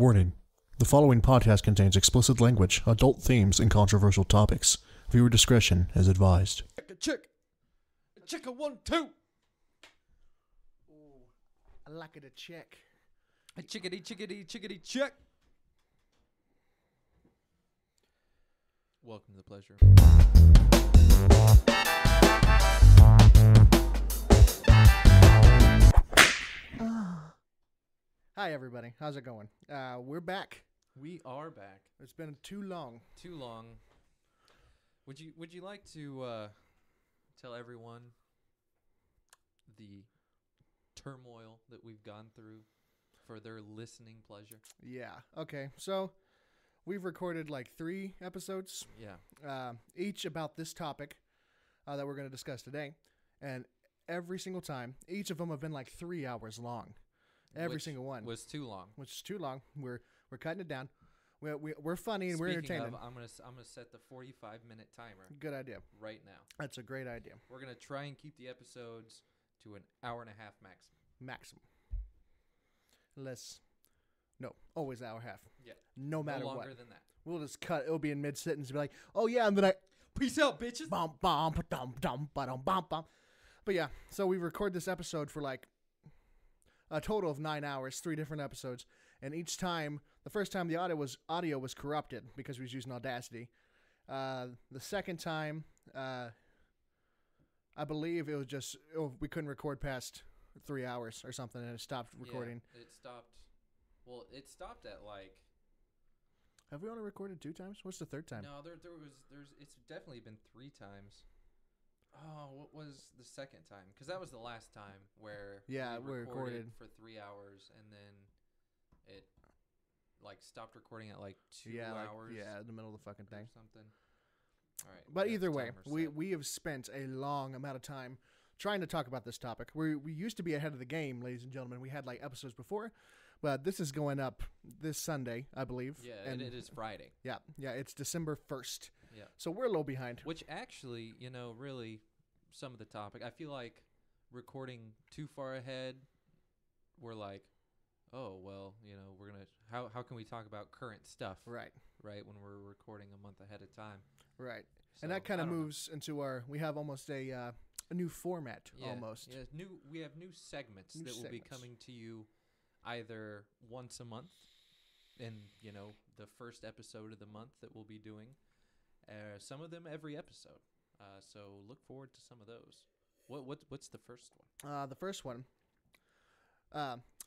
Warning. The following podcast contains explicit language, adult themes, and controversial topics. Viewer discretion is advised. Check a 1, 2. Ooh, I like it a check. A chickadee, check. Welcome to the pleasure. Hi, everybody. How's it going? We're back. We are back. It's been too long. Too long. Would you like to tell everyone the turmoil that we've gone through for their listening pleasure? Yeah. Okay. So we've recorded like 3 episodes, Yeah. each about this topic that we're going to discuss today, and every single time, each of them have been like 3 hours long. Every single one was too long. which is too long. We're cutting it down. We're funny and we're Speaking entertaining. of, I'm gonna set the 45-minute timer Good idea. right now. That's a great idea. We're gonna try and keep the episodes to an hour and a half maximum. Maximum. Always hour half. Yeah. No matter no longer what. than that. We'll just cut. It'll be in mid sentence and be like, "Oh yeah," and then I Peace out, bitches. bum bum dum dum dum bum bum. But yeah, so we record this episode for like a total of 9 hours, 3 different episodes, and each time, the first time the audio was corrupted because we was using Audacity. The second time, I believe it was just we couldn't record past 3 hours or something, and it stopped recording. Yeah, it stopped. Well, it stopped at like. Have we only recorded 2 times? What's the third time? No, it's definitely been 3 times. Oh, what was the second time? Because that was the last time where we recorded for 3 hours, and then it like stopped recording at like 2 hours. In the middle of the fucking thing. Or something. All right. But we got either the way, timer set. we have spent a long amount of time trying to talk about this topic. We used to be ahead of the game, ladies and gentlemen. We had like episodes before, but this is going up this Sunday, I believe. Yeah, and it is Friday. Yeah, it's December 1st. Yeah. So we're a little behind. Which actually, really, some of the topic, I feel like recording too far ahead, we're like, oh, well, we're going to, how can we talk about current stuff? Right, when we're recording a month ahead of time. right. So, And that kind I of don't know. moves into we have almost a new format, almost. Yeah, we have new segments New that will be segments. coming to you either once a month in, the first episode of the month that we'll be doing. Some of them every episode. So look forward to some of those. What's the first one? The first one,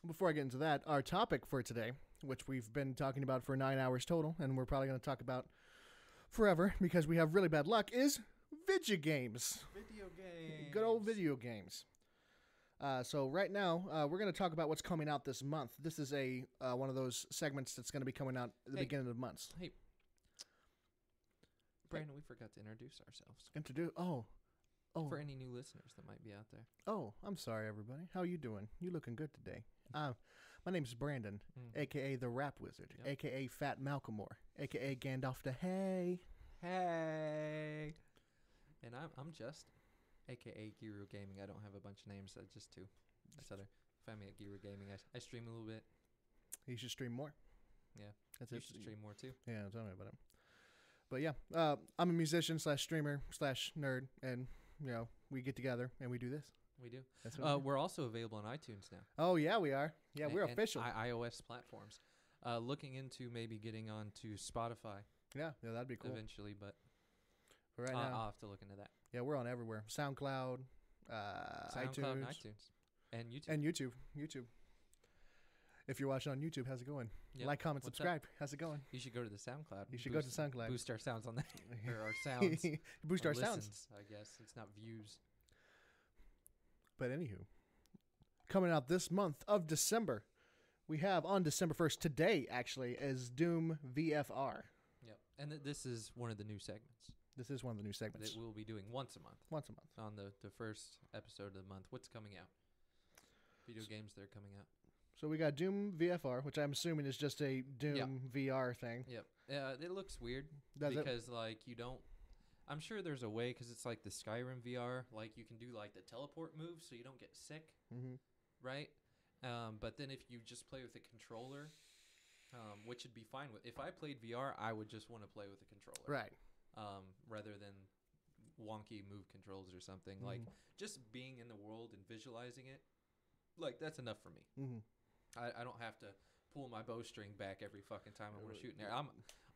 before I get into that, our topic for today, which we've been talking about for 9 hours total, and we're probably going to talk about forever because we have really bad luck, is video games. Video games. Good old video games. So right now, we're going to talk about what's coming out this month. This is one of those segments that's going to be coming out at the beginning of the months. Hey, Brandon, we forgot to introduce ourselves. Oh. For any new listeners that might be out there. Oh, I'm sorry, everybody. How you doing? You looking good today. My name's Brandon, a.k.a. the Rap Wizard, Yep. a.k.a. Fat Malcolmore, a.k.a. Gandalf the Hey. Hey. And I'm Justin, a.k.a. Giru Gaming. I don't have a bunch of names, just 2. That's other. Find me at Giru Gaming. I stream a little bit. You should stream more. Yeah. That's You it. should stream more too. Yeah, tell me about it. But yeah, I'm a musician / streamer / nerd, and we get together and we do this. We do. That's what we do. We're also available on iTunes now. Oh yeah, we are. Yeah, we're and official. iOS platforms. Looking into maybe getting onto Spotify yeah, that'd be cool. eventually, but For right I'll now, have to look into that. yeah, we're on everywhere. SoundCloud, SoundCloud iTunes, and iTunes, and YouTube. and YouTube. If you're watching on YouTube, how's it going? Yep. Like, comment, What's subscribe. How's it going? You should go to the SoundCloud. You should go to SoundCloud. Boost our sounds on there. Or our sounds. Boost Or our sounds. listens, I guess it's not views. But anywho, coming out this month of December, we have on December 1st, today actually, is Doom VFR. Yep. And this is one of the new segments This is one of the new that segments. we'll be doing once a month Once a month. on the first episode of the month. What's coming out? Video games that are coming out. So we got Doom VFR, which I'm assuming is just a Doom VR thing. Yep. It looks weird Does it? because like you don't. I'm sure there's a way because it's like the Skyrim VR. Like you can do like the teleport move so you don't get sick, Mm-hmm. right? But then if you just play with a controller, which would be fine with. If I played VR, I would just want to play with a controller, Right. Rather than wonky move controls or something. Like just being in the world and visualizing it, like that's enough for me. I don't have to pull my bowstring back every fucking time I want to shoot an arrow.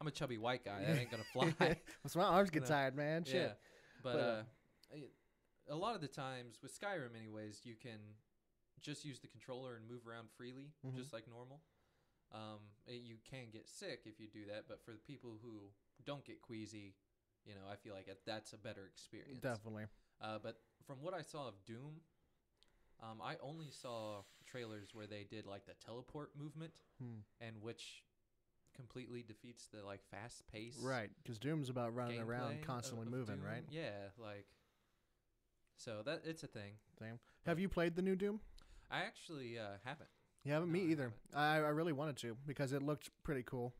I'm a chubby white guy. That ain't gonna fly. So my arms get tired, man. Shit. Yeah. But a lot of the times with Skyrim, anyways, you can just use the controller and move around freely, just like normal. You can get sick if you do that, but for the people who don't get queasy, you know, I feel like that's a better experience. Definitely. But from what I saw of Doom, I only saw trailers where they did like the teleport movement, and which completely defeats the like fast pace. Right, because Doom's about running around, constantly of moving, Doom. right? Yeah, like so that it's a thing. Damn. Have you played the new Doom? I actually haven't. You haven't? Me I either. I really wanted to because it looked pretty cool.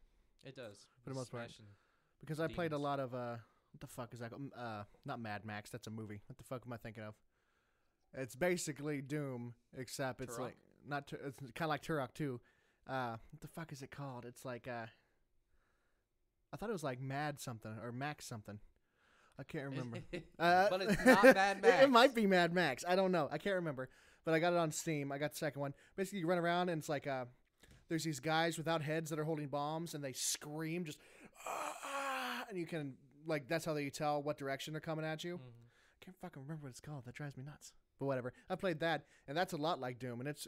It does For the most part. Smashing Because I played a demons. lot of what the fuck is that? Not Mad Max. That's a movie. What the fuck am I thinking of? It's basically Doom, except it's Turok? like not. It's kind of like Turok too. What the fuck is it called? It's like I thought it was like Mad something or Max something. I can't remember. But it's not Mad Max. It might be Mad Max. I don't know. I can't remember. But I got it on Steam. I got the second one. Basically, you run around and it's like there's these guys without heads that are holding bombs and they scream just and you can like that's how you tell what direction they're coming at you. I can't fucking remember what it's called. That drives me nuts. But whatever. I played that and that's a lot like Doom and it's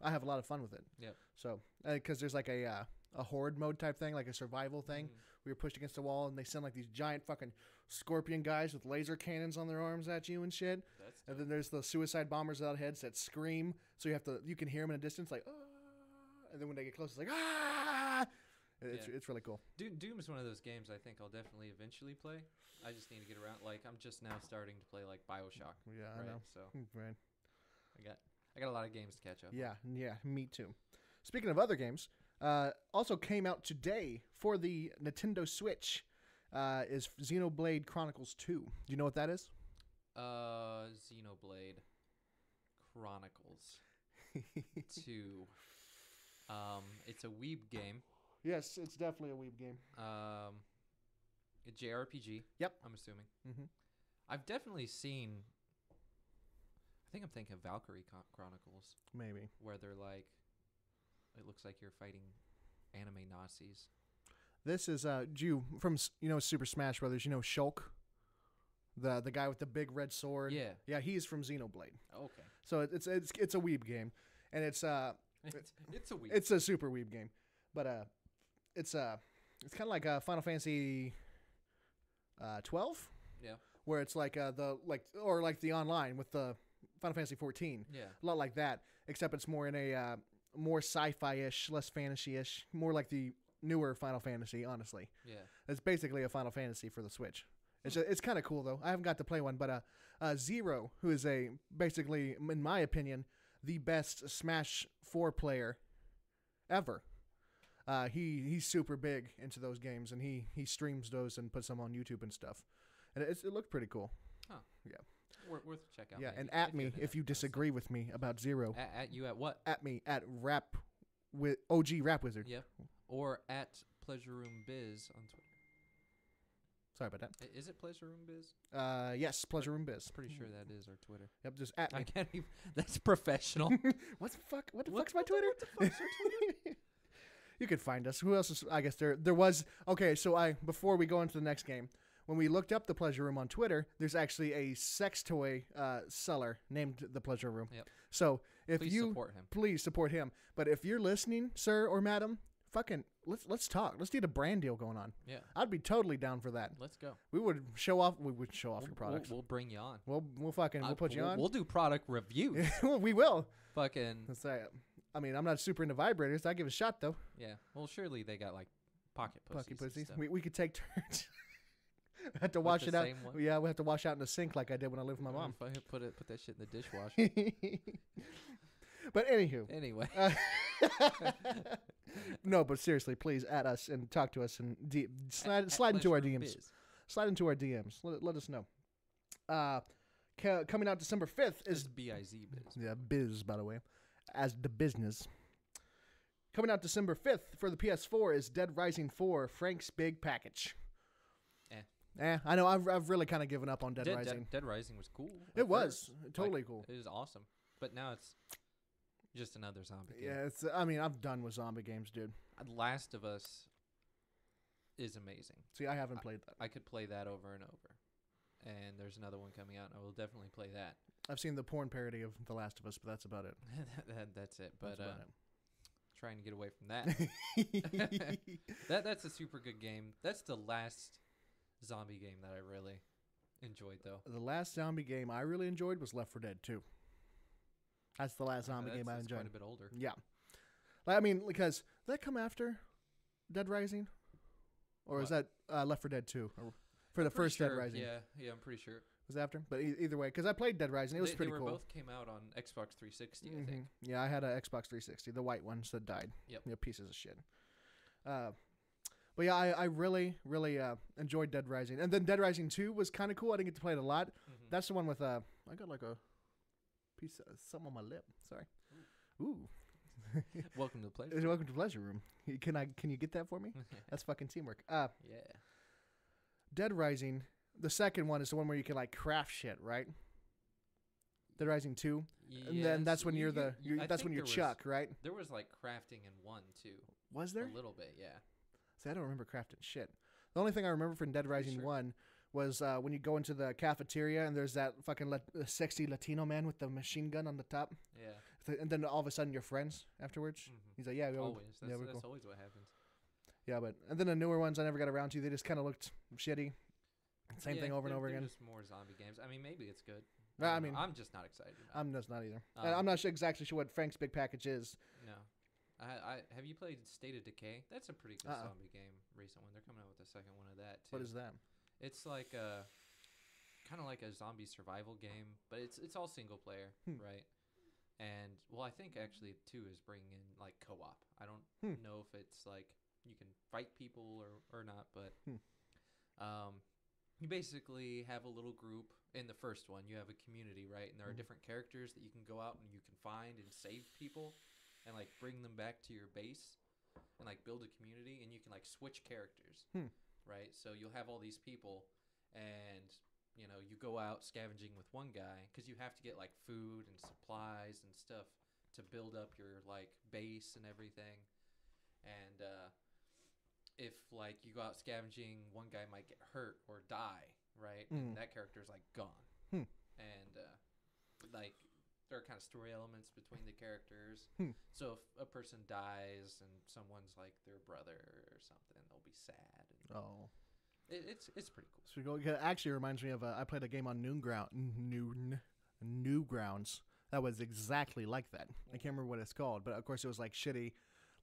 I have a lot of fun with it. Yep. So because there's like a horde mode type thing, like a survival thing. We were pushed against the wall and they send like these giant fucking scorpion guys with laser cannons on their arms at you and shit. And then there's the suicide bombers without heads that scream. So you can hear them in a distance like, and then when they get close, it's like, ah! It's really cool. Doom is one of those games I think I'll definitely eventually play. I just need to get around. Like I'm just now starting to play like BioShock. Yeah, right? I know. So Right. I got a lot of games to catch up. Yeah, me too. Speaking of other games, also came out today for the Nintendo Switch is Xenoblade Chronicles 2. Do you know what that is? Xenoblade Chronicles 2. It's a weeb game. Yes, it's definitely a weeb game. A JRPG. Yep. I'm assuming. Mm-hmm. I've definitely seen. I think I'm thinking of Valkyrie Chronicles, Maybe. where they're like, it looks like you're fighting anime Nazis. This is from Super Smash Brothers. You know Shulk, the guy with the big red sword. Yeah. He's from Xenoblade. Okay. So it's a weeb game, and it's a weeb. It's a super weeb game, but it's kind of like Final Fantasy 12. Yeah. Where it's like the online with the Final Fantasy 14. Yeah. A lot like that, except it's more in a more sci-fi-ish, less fantasy-ish, more like the newer Final Fantasy, honestly. Yeah. It's basically a Final Fantasy for the Switch. It's kind of cool, though. I haven't got to play one, but Zero, who is basically, in my opinion, the best Smash 4 player ever. He's super big into those games, and he streams those and puts them on YouTube and stuff. And it looked pretty cool. Huh. Yeah. Worth a check out. Yeah, maybe, and at me you're if you disagree with me about Zero. At you at what? At me at OG Rap Wizard. Yep. Or at Pleasure Room Biz on Twitter. Sorry about that. Is it Pleasure Room Biz? Yes, Pleasure Room Biz. Pretty sure that is our Twitter. Yep, just at me. I can't even. That's professional. What the fuck's my Twitter? What the fuck's our Twitter? You could find us. Who else is? I guess there was. Okay, so before we go into the next game, when we looked up the Pleasure Room on Twitter, there's actually a sex toy seller named the Pleasure Room. Yep. So if Please support him. But if you're listening, sir or madam, fucking let's talk. Let's get a brand deal going on. Yeah. I'd be totally down for that. Let's go. We would show off your products. We'll bring you on. We'll put you on. We'll do product reviews. We will. Fucking. That's right. I mean, I'm not super into vibrators. I give it a shot though. Yeah. Well, surely they got like pocket pussies. We could take turns. We have to wash it out. Yeah, we have to wash out in the sink like I did when I lived with my mom. If I put that shit in the dishwasher. But anywho. Anyway. No, but seriously, please add us and talk to us and slide into our DMs. Biz. Slide into our DMs. Let us know. Coming out December 5th is BIZ Biz. Yeah, biz, by the way, as the business. coming out December 5th for the PS4 is Dead Rising 4: Frank's Big Package. I know. I've really kind of given up on Dead Rising. Dead Rising was cool. It was totally cool. It was awesome, but now it's just another zombie game. Yeah, I mean, I'm done with zombie games, dude. Last of Us is amazing. See, I haven't played that. I could play that over and over. And there's another one coming out, and I will definitely play that. I've seen the porn parody of The Last of Us, but that's about it. That's it. But that's about it. Trying to get away from that. That's a super good game. That's the last zombie game that I really enjoyed, though. The last zombie game I really enjoyed was Left 4 Dead 2. That's the last zombie game I enjoyed. Quite a bit older. Yeah. I mean, because did that come after Dead Rising? Or is that Left 4 Dead 2? For the first Dead Rising? Yeah, I'm pretty sure. Was after? But either way, because I played Dead Rising. It was pretty cool. They both came out on Xbox 360, I think. Yeah, I had an Xbox 360, the white ones that died. Yep. Yeah, pieces of shit. But yeah, I really, really enjoyed Dead Rising. And then Dead Rising 2 was kind of cool. I didn't get to play it a lot. Mm-hmm. That's the one with, I got like a piece of something on my lip. Sorry. Ooh. Welcome to the pleasure room. Welcome to the pleasure room. Can you get that for me? That's fucking teamwork. Yeah. Dead Rising, the second one is the one where you can like craft shit, right? Dead Rising 2. Yes. And then that's when you're Chuck, right? There was like crafting in 1 too. Was there? A little bit, yeah. See, I don't remember crafting shit. The only thing I remember from Dead Rising 1 was when you go into the cafeteria and there's that fucking sexy Latino man with the machine gun on the top. Yeah. And then all of a sudden you're friends afterwards. Mm-hmm. He's like, yeah, always. That's cool. Always what happens. Yeah, and then the newer ones I never got around to. They just kind of looked shitty. Same thing over and over again. Just more zombie games. I mean, maybe it's good. I mean, I'm just not excited about it. I'm just not either. I'm not exactly sure what Frank's Big Package is. No. I have you played State of Decay? That's a pretty good zombie game. Recent one. They're coming out with the second one of that too. What is that? It's like kind of like a zombie survival game, but it's all single player, right? And well, I think actually 2 is bringing in like co-op. I don't know if it's like you can fight people or not, but you basically have a little group. In the first one, you have a community, right? And there are different characters that you can go out and you can find and save people and like bring them back to your base and like build a community, and you can like switch characters, right? So you'll have all these people, and you know, you go out scavenging with one guy because you have to get like food and supplies and stuff to build up your like base and everything. And if like you go out scavenging, one guy might get hurt or die, right? And that character's like gone. And like there are kind of story elements between the characters. So if a person dies and someone's like their brother or something, they'll be sad. And it's pretty cool. So it actually reminds me of I played a game on Newgrounds that was exactly like that. I can't remember what it's called, but of course it was like shitty,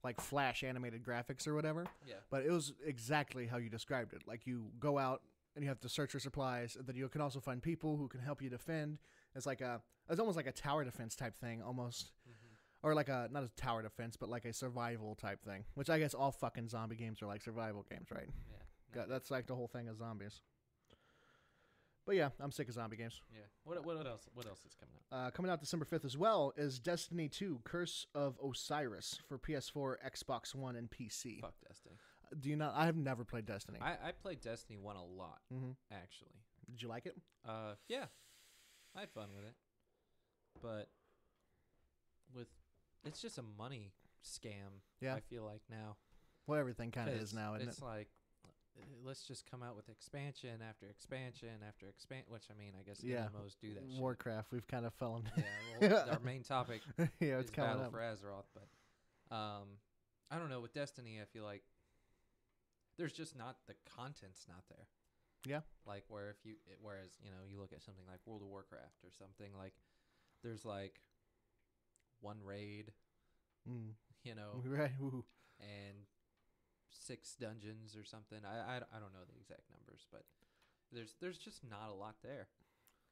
like Flash animated graphics or whatever. Yeah. But it was exactly how you described it. Like you go out and you have to search for supplies, and then you can also find people who can help you defend. It's almost like a tower defense type thing, almost, or like not a tower defense, but like a survival type thing. Which I guess all fucking zombie games are like survival games, right? Yeah. That's like the whole thing of zombies. But yeah, I'm sick of zombie games. Yeah. What else? What else is coming out? Coming out December 5th as well is Destiny 2: Curse of Osiris for PS4, Xbox One, and PC. Fuck Destiny. Do you not? I have never played Destiny. I played Destiny 1 a lot, actually. Did you like it? Yeah. I had fun with it. But it's just a money scam, I feel like now. Well, everything kind of is now, isn't it? It's like, let's just come out with expansion after expansion after expansion, which, I mean, I guess MMOs do that shit. Warcraft, we've kind of fallen. Well, our main topic it's is Battle for Azeroth, but I don't know, with Destiny, I feel like there's just not, the content's not there. Yeah. Like whereas, you know, you look at something like World of Warcraft or something, like there's like one raid, you know, right, and 6 dungeons or something. I don't know the exact numbers, but there's just not a lot there.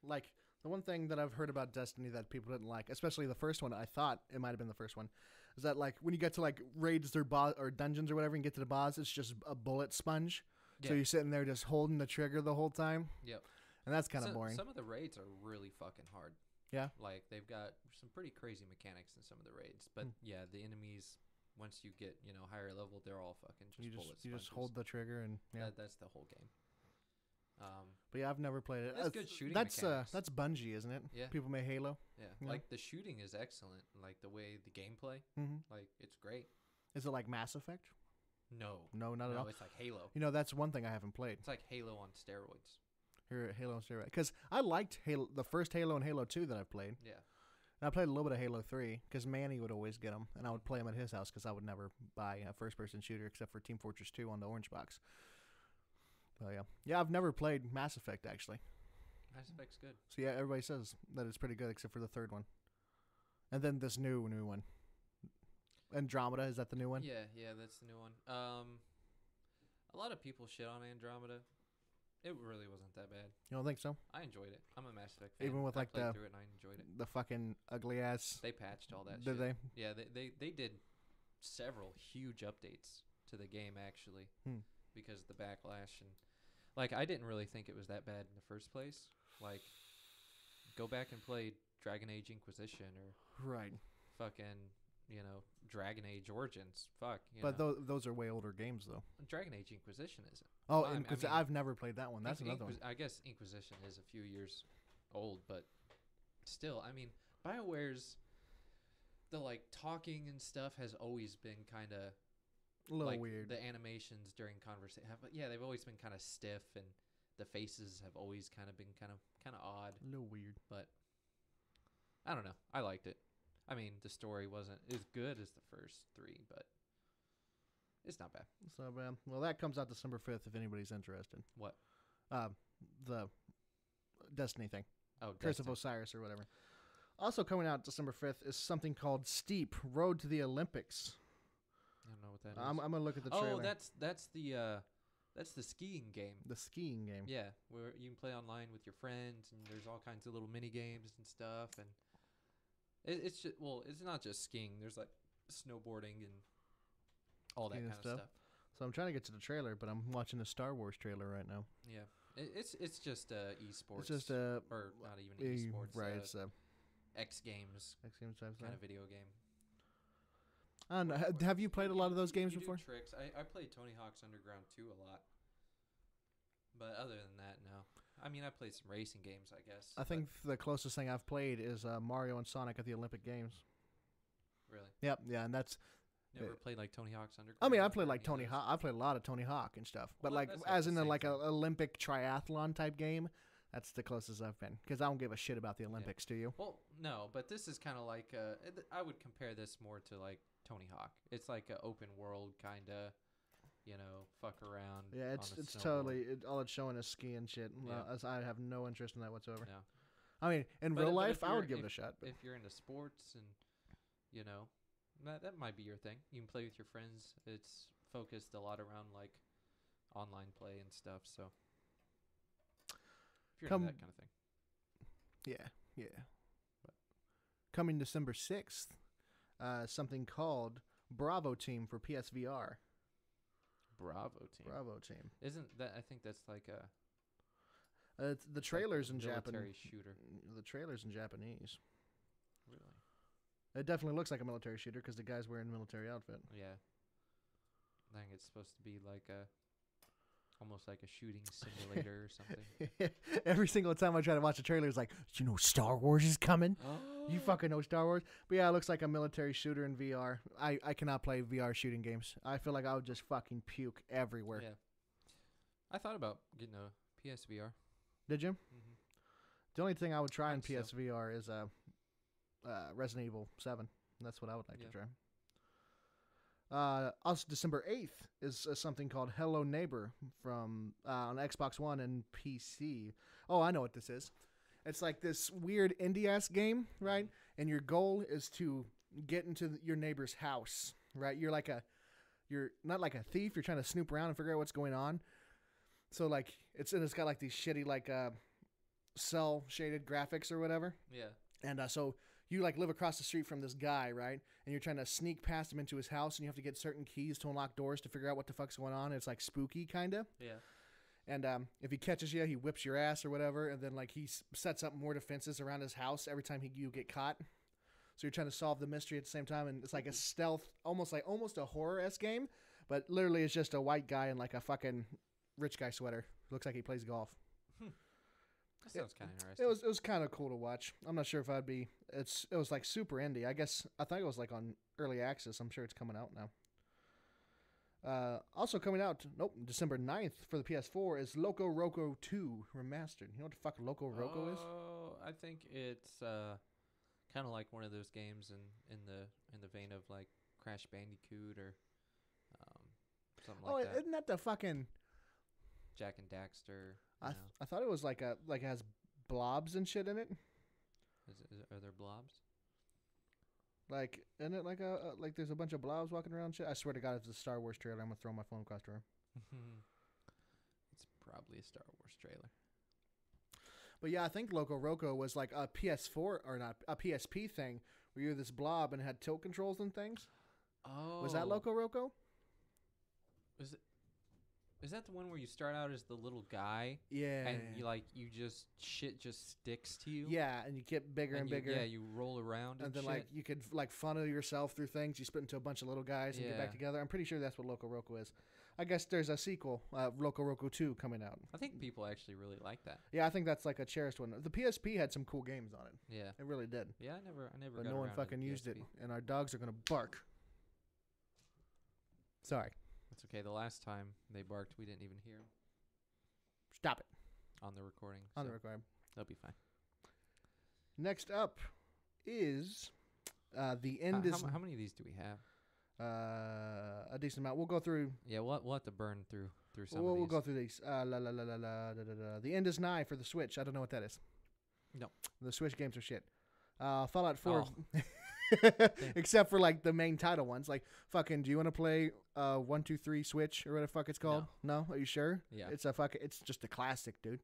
Like the one thing that I've heard about Destiny that people didn't like, especially the first one, I thought it might have been the first one, is that like when you get to like raids or dungeons or whatever and get to the boss, it's just a bullet sponge. Yeah. So you're sitting there just holding the trigger the whole time. Yep. And that's kind of boring. Some of the raids are really fucking hard. Yeah. Like they've got some pretty crazy mechanics in some of the raids, but yeah, the enemies once you get higher level, they're all fucking just you bullet just sponges. hold the trigger and That's the whole game. But yeah, I've never played it. That's good shooting That's mechanics. that's Bungie, isn't it? Yeah. People made Halo. Yeah, like the shooting is excellent. Like the way the gameplay, like it's great. Is it like Mass Effect? No, not at all. It's like Halo. That's one thing I haven't played. It's like Halo on steroids. Here, Halo on steroids. Because I liked Halo, the first Halo and Halo 2 that I played. Yeah. And I played a little bit of Halo 3 because Manny would always get them, and I would play them at his house because I would never buy a first-person shooter except for Team Fortress 2 on the orange box. Oh yeah, I've never played Mass Effect actually. Mass Effect's good. So yeah, everybody says that it's pretty good except for the third one, and then this new one. Andromeda, is that the new one? Yeah, that's the new one. A lot of people shit on Andromeda. It really wasn't that bad. You don't think so? I enjoyed it. I'm a Mass Effect fan. Even with I like played through it and I enjoyed it. The fucking ugly ass. They patched all that. Did shit. they? Yeah, they did several huge updates to the game actually because of the backlash and like I didn't really think it was that bad in the first place. Like, go back and play Dragon Age Inquisition or right. Fucking Dragon Age Origins. Fuck. But those are way older games, though. Dragon Age Inquisition isn't. Oh, I've never played that one. That's another one. I guess Inquisition is a few years old, but still, I mean, BioWare's the like talking and stuff has always been kind of a little like, weird. The animations during conversation, they've always been kind of stiff, and the faces have always kind of been kind of odd. A little weird, but I don't know. I liked it. I mean, the story wasn't as good as the first three, but it's not bad. It's not bad. Well, that comes out December 5th if anybody's interested. What? The Destiny thing. Oh, Curse of Osiris or whatever. Also coming out December 5th is something called Steep, Road to the Olympics. I don't know what that is. I'm going to look at the trailer. Oh, that's the skiing game. The skiing game. Yeah, where you can play online with your friends, and there's all kinds of little mini games and stuff, and it's just it's not just skiing. There's like snowboarding and all that kind of stuff. So I'm trying to get to the trailer, but I'm watching the Star Wars trailer right now. Yeah, it's just esports. It's just or not even esports. Right, it's X Games. X Games type kind of video game. I don't know. Have you played a lot of those games before? Tricks. I played Tony Hawk's Underground 2 a lot. But other than that, no. I mean, I played some racing games, I guess. I think the closest thing I've played is Mario and Sonic at the Olympic Games. Really? Yep, yeah, and that's... Never played like Tony Hawk's Underground? I mean, I played like Tony Hawk. I played a lot of Tony Hawk and stuff. But like, as in like an Olympic triathlon type game, that's the closest I've been. Because I don't give a shit about the Olympics, do you? Well, no, but this is kind of like... I would compare this more to like Tony Hawk. It's like an open world kind of... fuck around. Yeah, it's totally all it's showing is ski and shit. Well, I have no interest in that whatsoever. No. I mean, in real life, I would give it a shot. But if you're into sports and that might be your thing. You can play with your friends. It's focused a lot around like online play and stuff. So if you're into that kind of thing, yeah. But coming December 6th, something called Bravo Team for PSVR. Bravo Team. Isn't that? I think that's like a. The trailers in Japanese. Military shooter. The trailers in Japanese. Really? It definitely looks like a military shooter because the guy's wearing a military outfit. Yeah. I think it's supposed to be like almost like a shooting simulator or something. Every single time I try to watch a trailer, it's like, Star Wars is coming. Oh. You fucking know Star Wars. But yeah, it looks like a military shooter in VR. I cannot play VR shooting games. I feel like I would just fucking puke everywhere. Yeah. I thought about getting a PSVR. Did you? Mm-hmm. The only thing I would try in PSVR is Resident Evil 7. That's what I would like to try. Also, December 8th is something called Hello Neighbor from on Xbox One and PC. Oh, I know what this is. It's like this weird indie-ass game, right? And your goal is to get into your neighbor's house, right? You're not like a thief. You're trying to snoop around and figure out what's going on. So like it's got like these shitty like cell shaded graphics or whatever. Yeah. And so you like live across the street from this guy, right? And you're trying to sneak past him into his house, and you have to get certain keys to unlock doors to figure out what the fuck's going on. It's like spooky kind of. Yeah. And if he catches you, he whips your ass or whatever, and then like he sets up more defenses around his house every time you get caught. So you're trying to solve the mystery at the same time, and it's like a stealth, almost a horror-esque game, but literally it's just a white guy in like a fucking rich guy sweater. Looks like he plays golf. That sounds kind of interesting. It was kind of cool to watch. I'm not sure if I'd be. It was like super indie. I think it was like on early access. I'm sure it's coming out now. Also coming out, December 9th for the PS4 is Loco Roco 2 Remastered. You know what the fuck Loco Roco is? Oh, I think it's kind of like one of those games in the vein of like Crash Bandicoot or something like that. Oh, isn't that the fucking Jak and Daxter? I thought it was like it has blobs and shit in it. Are there blobs? Like, isn't it like like there's a bunch of blobs walking around? Shit. I swear to God, if it's a Star Wars trailer, I'm gonna throw my phone across the room. It's probably a Star Wars trailer. But yeah, I think Loco Roco was like a PS4 or not a PSP thing where you were this blob and had tilt controls and things. Oh, was that Loco Roco? Is that the one where you start out as the little guy? Yeah. And you just shit just sticks to you? Yeah, and you get bigger and bigger. Yeah, you roll around and then shit. like you could like funnel yourself through things. You split into a bunch of little guys and get back together. I'm pretty sure that's what Loco Roco is. I guess there's a sequel, Loco Roco 2, coming out. I think people actually really like that. Yeah, I think that's like a cherished one. The PSP had some cool games on it. Yeah. It really did. Yeah, I never But got no one around to fucking the used it, PSP. and our dogs are gonna bark. Sorry. It's okay. The last time they barked, we didn't even hear them Stop it. on the recording. On so the record. That'll be fine. Next up is the end is How many of these do we have? a decent amount. We'll go through. Yeah, we'll have to burn through some of We'll these. go through these. The end is nigh for the Switch. I don't know what that is. No. The Switch games are shit. Fallout 4. Oh. Except for like the main title ones, like fucking. Do you want to play 1, 2, 3 Switch or whatever the fuck it's called? No. Are you sure? Yeah. It's just a classic, dude.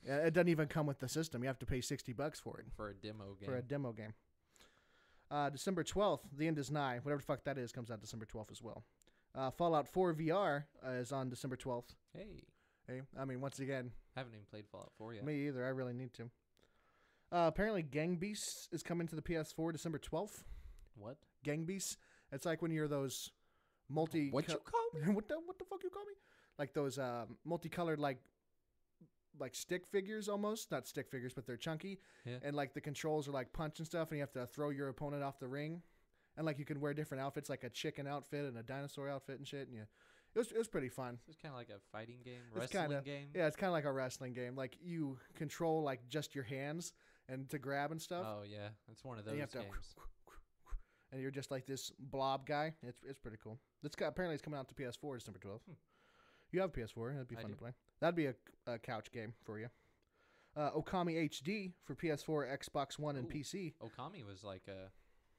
It doesn't even come with the system. You have to pay $60 for it. For a demo game. For a demo game. December 12th, The End is Nigh. Whatever the fuck that is comes out December 12th as well. Fallout 4 VR is on December 12th. Hey, I mean, once again. Haven't even played Fallout 4 yet. Me either. I really need to. Apparently, Gang Beasts is coming to the PS4 December 12th. What? Gang Beasts. It's like when you're those multi... What you call me? what the fuck you call me? Like those multicolored like stick figures almost. Not stick figures, but they're chunky. Yeah. And like the controls are like punch and stuff, and you have to throw your opponent off the ring. And like you can wear different outfits, like a chicken outfit and a dinosaur outfit and shit. And it was pretty fun. It's kind of like a fighting game, It's wrestling game. Yeah, it's kind of like a wrestling game. Like you control like just your hands and to grab and stuff. Oh yeah, it's one of those And you have games. and you're just like this blob guy. It's pretty cool. Apparently it's coming out to PS4 December 12th. You have a PS4. That'd be fun to play. That'd be a couch game for you. Okami HD for PS4, Xbox One, and PC. Okami was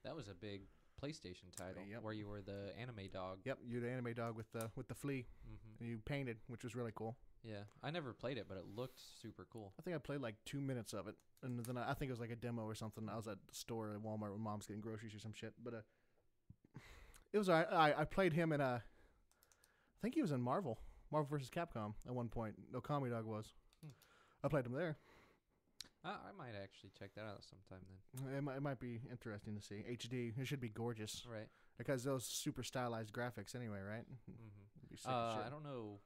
that was a big PlayStation title where you were the anime dog. Yep, you're the anime dog with the flea. Mm-hmm. And you painted, which was really cool. Yeah, I never played it, but it looked super cool. I think I played like 2 minutes of it, and then I think it was like a demo or something. I was at the store at Walmart when Mom's getting groceries or some shit. But it was alright. I played him in I think he was in Marvel vs. Capcom at one point. Okami Dog was. I played him there. I might actually check that out sometime then. It might be interesting to see. HD. It should be gorgeous. Right. Because those super stylized graphics anyway, right? Mm-hmm. I don't know.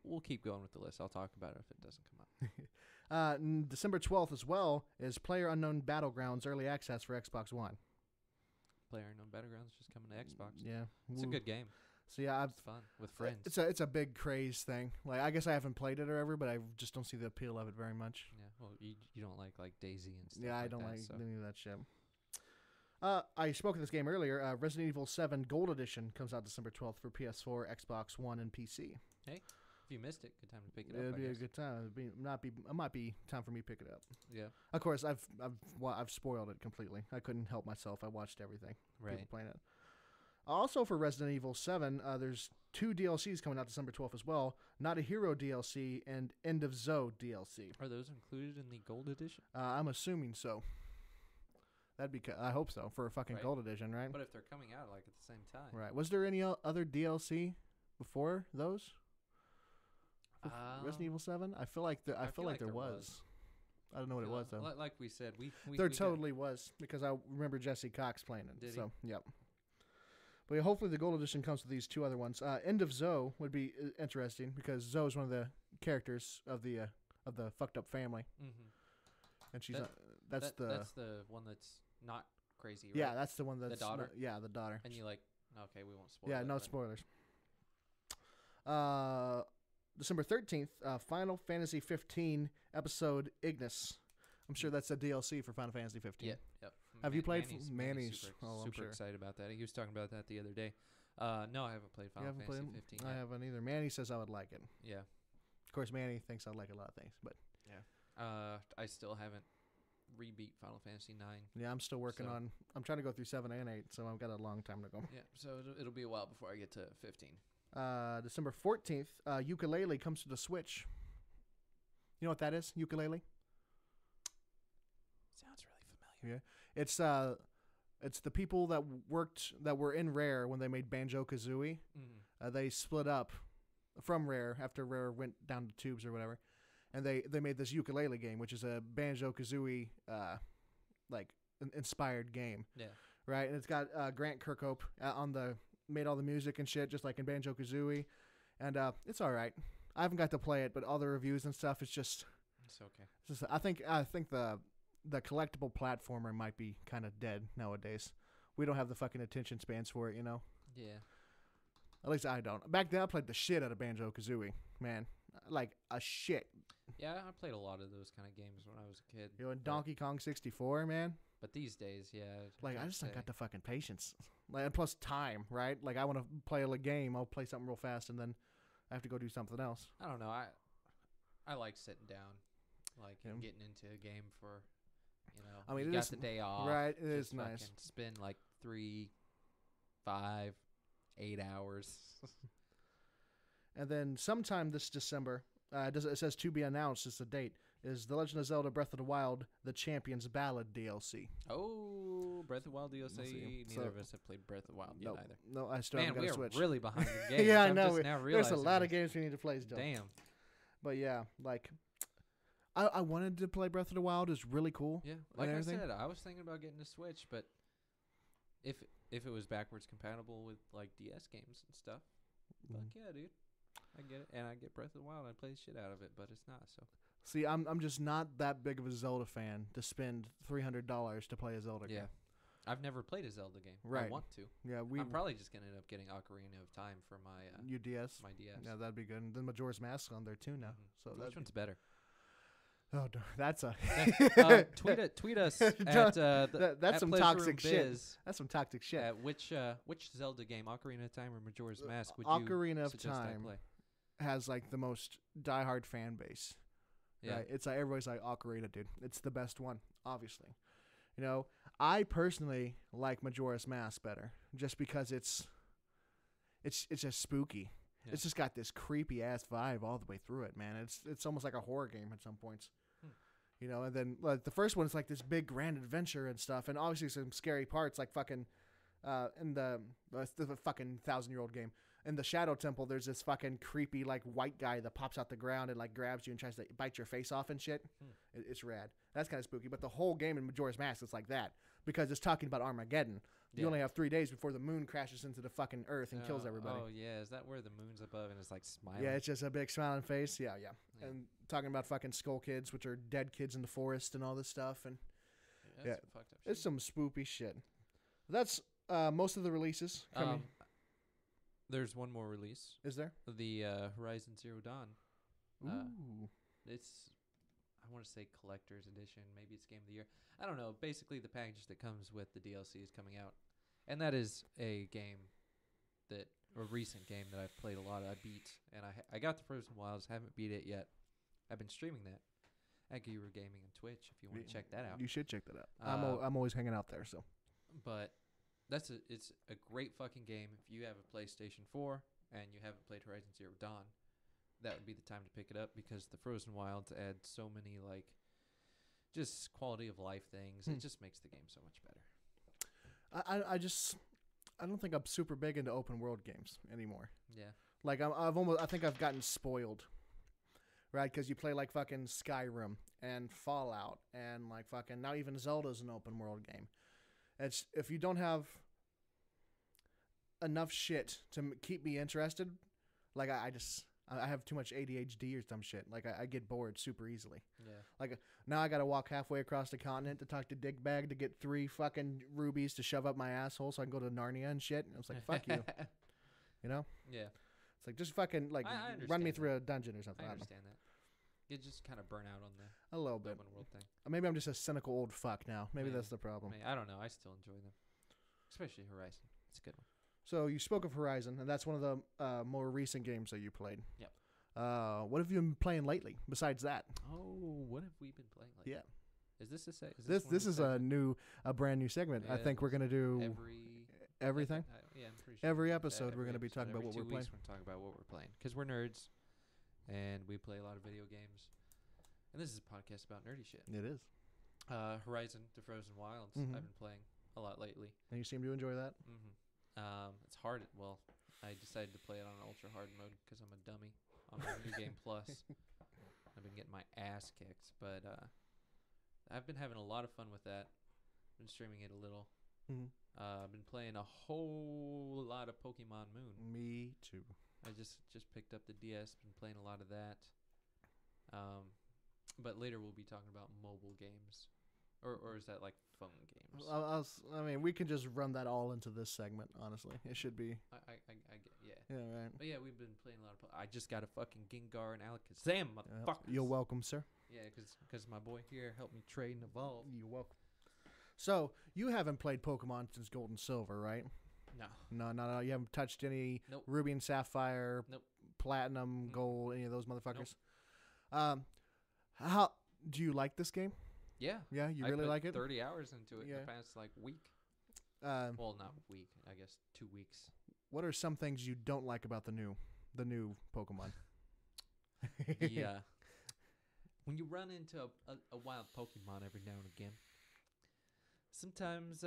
We'll keep going with the list. I'll talk about it if it doesn't come up. December 12th as well is PlayerUnknown Battlegrounds Early Access for Xbox One. PlayerUnknown Battlegrounds just coming to Xbox. Yeah. It's a good game. So yeah, it's fun with friends. It's a big craze thing. Like I guess I haven't played it or ever, but I just don't see the appeal of it very much. Yeah, well, you don't like Daisy and stuff. Yeah, I like don't that, like so. any of that shit. I spoke of this game earlier. Resident Evil 7 Gold Edition comes out December 12th for PS4, Xbox One, and PC. Hey, if you missed it, good time to pick it up. It'd be a good time. It might be time for me to pick it up. Yeah. Of course, I've spoiled it completely. I couldn't help myself. I watched everything. Right. People playing it. Also for Resident Evil 7, there's 2 DLCs coming out December 12th as well. Not a Hero DLC and End of Zoe DLC. Are those included in the Gold Edition? I'm assuming so. That'd be. I hope so for a fucking Gold Edition, right? But if they're coming out like at the same time, right? Was there any other DLC before those? Resident Evil 7. I feel like there was. I don't know what it was though. Like we said, there totally was because I remember Jesse Cox playing it. Did so yep. But yeah, hopefully the gold edition comes with these 2 other ones. End of Zoe would be interesting because Zoe is one of the characters of the fucked up family, and she's that's the one that's not crazy. Right? Yeah, that's the one that's the daughter. The daughter. And you like okay, we won't spoil. Yeah, no spoilers. December 13th, Final Fantasy 15 episode Ignis. I'm sure that's a DLC for Final Fantasy 15. Yep. Have you played Manny's? I'm super excited about that. He was talking about that the other day. No, I haven't played Final Fantasy 15 yet. I haven't either. Manny says I would like it. Yeah. Of course, Manny thinks I'd like a lot of things, but yeah. I still haven't rebeat Final Fantasy 9. Yeah, I'm still working on. I'm trying to go through 7 and 8, so I've got a long time to go. Yeah, so it'll be a while before I get to 15. December 14th, Yooka-Laylee comes to the Switch. You know what that is? Yooka-Laylee? Sounds really familiar. Yeah. It's the people that were in Rare when they made Banjo-Kazooie. They split up from Rare after Rare went down to tubes or whatever. And they made this Yooka-Laylee game, which is a Banjo-Kazooie like inspired game. Yeah. Right? And it's got Grant Kirkhope made all the music and shit, just like in Banjo-Kazooie. And it's all right. I haven't got to play it, but all the reviews and stuff, it's okay. I think the collectible platformer might be kind of dead nowadays. We don't have the fucking attention spans for it, you know? Yeah. At least I don't. Back then, I played the shit out of Banjo-Kazooie, man. Like a shit. Yeah, I played a lot of those kind of games when I was a kid. You know, in Donkey Kong 64, man. But these days, yeah. Like, I just don't got the fucking patience. Like, and plus time, right? Like, I want to play a game. I'll play something real fast, and then I have to go do something else. I don't know. I like sitting down, like, and getting into a game for, you know. I mean, you got the day off. Right, it is nice. Spend, like, 3, 5, 8 hours. And then sometime this December, it says to be announced is the date, is The Legend of Zelda Breath of the Wild, The Champion's Ballad DLC. Oh, Breath of the Wild DLC. Neither of us have played Breath of the Wild yet either. No, I still haven't got a Switch. Man, we are really behind the game. Yeah, I know. There's a lot of games we need to play still. Damn. But yeah, like, I wanted to play Breath of the Wild. It's really cool. Yeah, like I said, I was thinking about getting a Switch, but if it was backwards compatible with, like, DS games and stuff, fuck yeah, dude. I get it, and I get Breath of the Wild. I play the shit out of it, but it's not. So, see, I'm just not that big of a Zelda fan to spend $300 to play a Zelda game. Yeah, I've never played a Zelda game. Right. I want to. Yeah, I'm probably just gonna end up getting Ocarina of Time for my DS. My DS. Yeah, that'd be good. And then Majora's Mask on there too now. So which one's better? Oh, that's a tweet us at that's some toxic shit. That's some toxic shit. Which Zelda game, Ocarina of Time or Majora's Mask, would Ocarina you of suggest Time I play? Has like the most diehard fan base. Yeah, right? It's like everybody's like Ocarina, dude. It's the best one, obviously. You know, I personally like Majora's Mask better, just because it's just spooky. Yeah. It's just got this creepy ass vibe all the way through it, man. It's almost like a horror game at some points. You know, and then like the first one is like this big grand adventure and stuff, and obviously some scary parts like fucking in the fucking 1,000-year-old game. In the Shadow Temple, there's this fucking creepy like white guy that pops out the ground and like grabs you and tries to bite your face off and shit. It's rad. That's kind of spooky. But the whole game in Majora's Mask is like that because it's talking about Armageddon. You only have 3 days before the moon crashes into the fucking earth and kills everybody. Oh yeah, is that where the moon's above and it's like smiling? Yeah, it's just a big smiling face. Yeah. And talking about fucking skull kids, which are dead kids in the forest and all this stuff. And that's some fucked up shit. It's some spoopy shit. That's most of the releases coming. There's one more release. Is there? The Horizon Zero Dawn. Ooh. It's, I want to say collector's edition. Maybe it's Game of the Year. I don't know. Basically, the package that comes with the DLC is coming out. And that is a recent game that I've played a lot. I beat. And I got the Frozen Wilds. Haven't beat it yet. I've been streaming that at Guru Gaming on Twitch if you want to check that out. You should check that out. I'm always hanging out there. So, but it's a great fucking game. If you have a PlayStation 4 and you haven't played Horizon Zero Dawn, that would be the time to pick it up because the Frozen Wilds add so many like just quality of life things. It just makes the game so much better. I don't think I'm super big into open world games anymore. Yeah. Like I think I've gotten spoiled right? Because you play like fucking Skyrim and Fallout and like fucking now even Zelda's an open world game. It's if you don't have enough shit to keep me interested, like I have too much ADHD or some shit. Like I get bored super easily. Yeah. Like now I got to walk halfway across the continent to talk to Dickbag to get 3 fucking rubies to shove up my asshole so I can go to Narnia and shit. And I was like, fuck you. You know? Yeah. It's like just fucking like I run me understand through a dungeon or something. I understand that. You just kind of burn out on the A little bit. open world thing. Maybe I'm just a cynical old fuck now. Maybe that's the problem. I don't know. I still enjoy them, especially Horizon. It's a good one. So you spoke of Horizon, and that's one of the more recent games that you played. Yep. What have you been playing lately besides that? Oh, what have we been playing lately? Yeah. Is this a This is a brand new segment. Yeah, I think we're gonna do everything. Yeah, I'm pretty sure. Every episode we're gonna be talking about what we're playing. We're talking about what we're playing because we're nerds, and we play a lot of video games. And this is a podcast about nerdy shit. It is. Horizon: The Frozen Wilds. Mhm. I've been playing a lot lately. And you seem to enjoy that. It's hard. Well, I decided to play it on ultra hard mode because I'm a dummy. On my New Game Plus, I've been getting my ass kicked, but I've been having a lot of fun with that. Been streaming it a little. Mhm. I've been playing a whole lot of Pokemon Moon. Me too. I just picked up the DS. Been playing a lot of that. But later we'll be talking about mobile games, or is that like phone games? I mean, we can just run that all into this segment. Honestly, it should be. I get, yeah. Yeah, right. But yeah, we've been playing a lot of. I just got a fucking Gengar and Alakazam, motherfuckers. You're welcome, sir. Yeah, because my boy here helped me trade and evolve. You're welcome. So you haven't played Pokemon since Gold and Silver, right? No. No. You haven't touched any Nope. Ruby and Sapphire, Nope. Platinum, Mm. Gold, any of those motherfuckers. How do you like this game? Yeah. Yeah, you I really put like it. 30 hours into it in Yeah. the past like week. Well, not week. I guess 2 weeks. what are some things you don't like about the new Pokemon? Yeah. When you run into a wild Pokemon every now and again, sometimes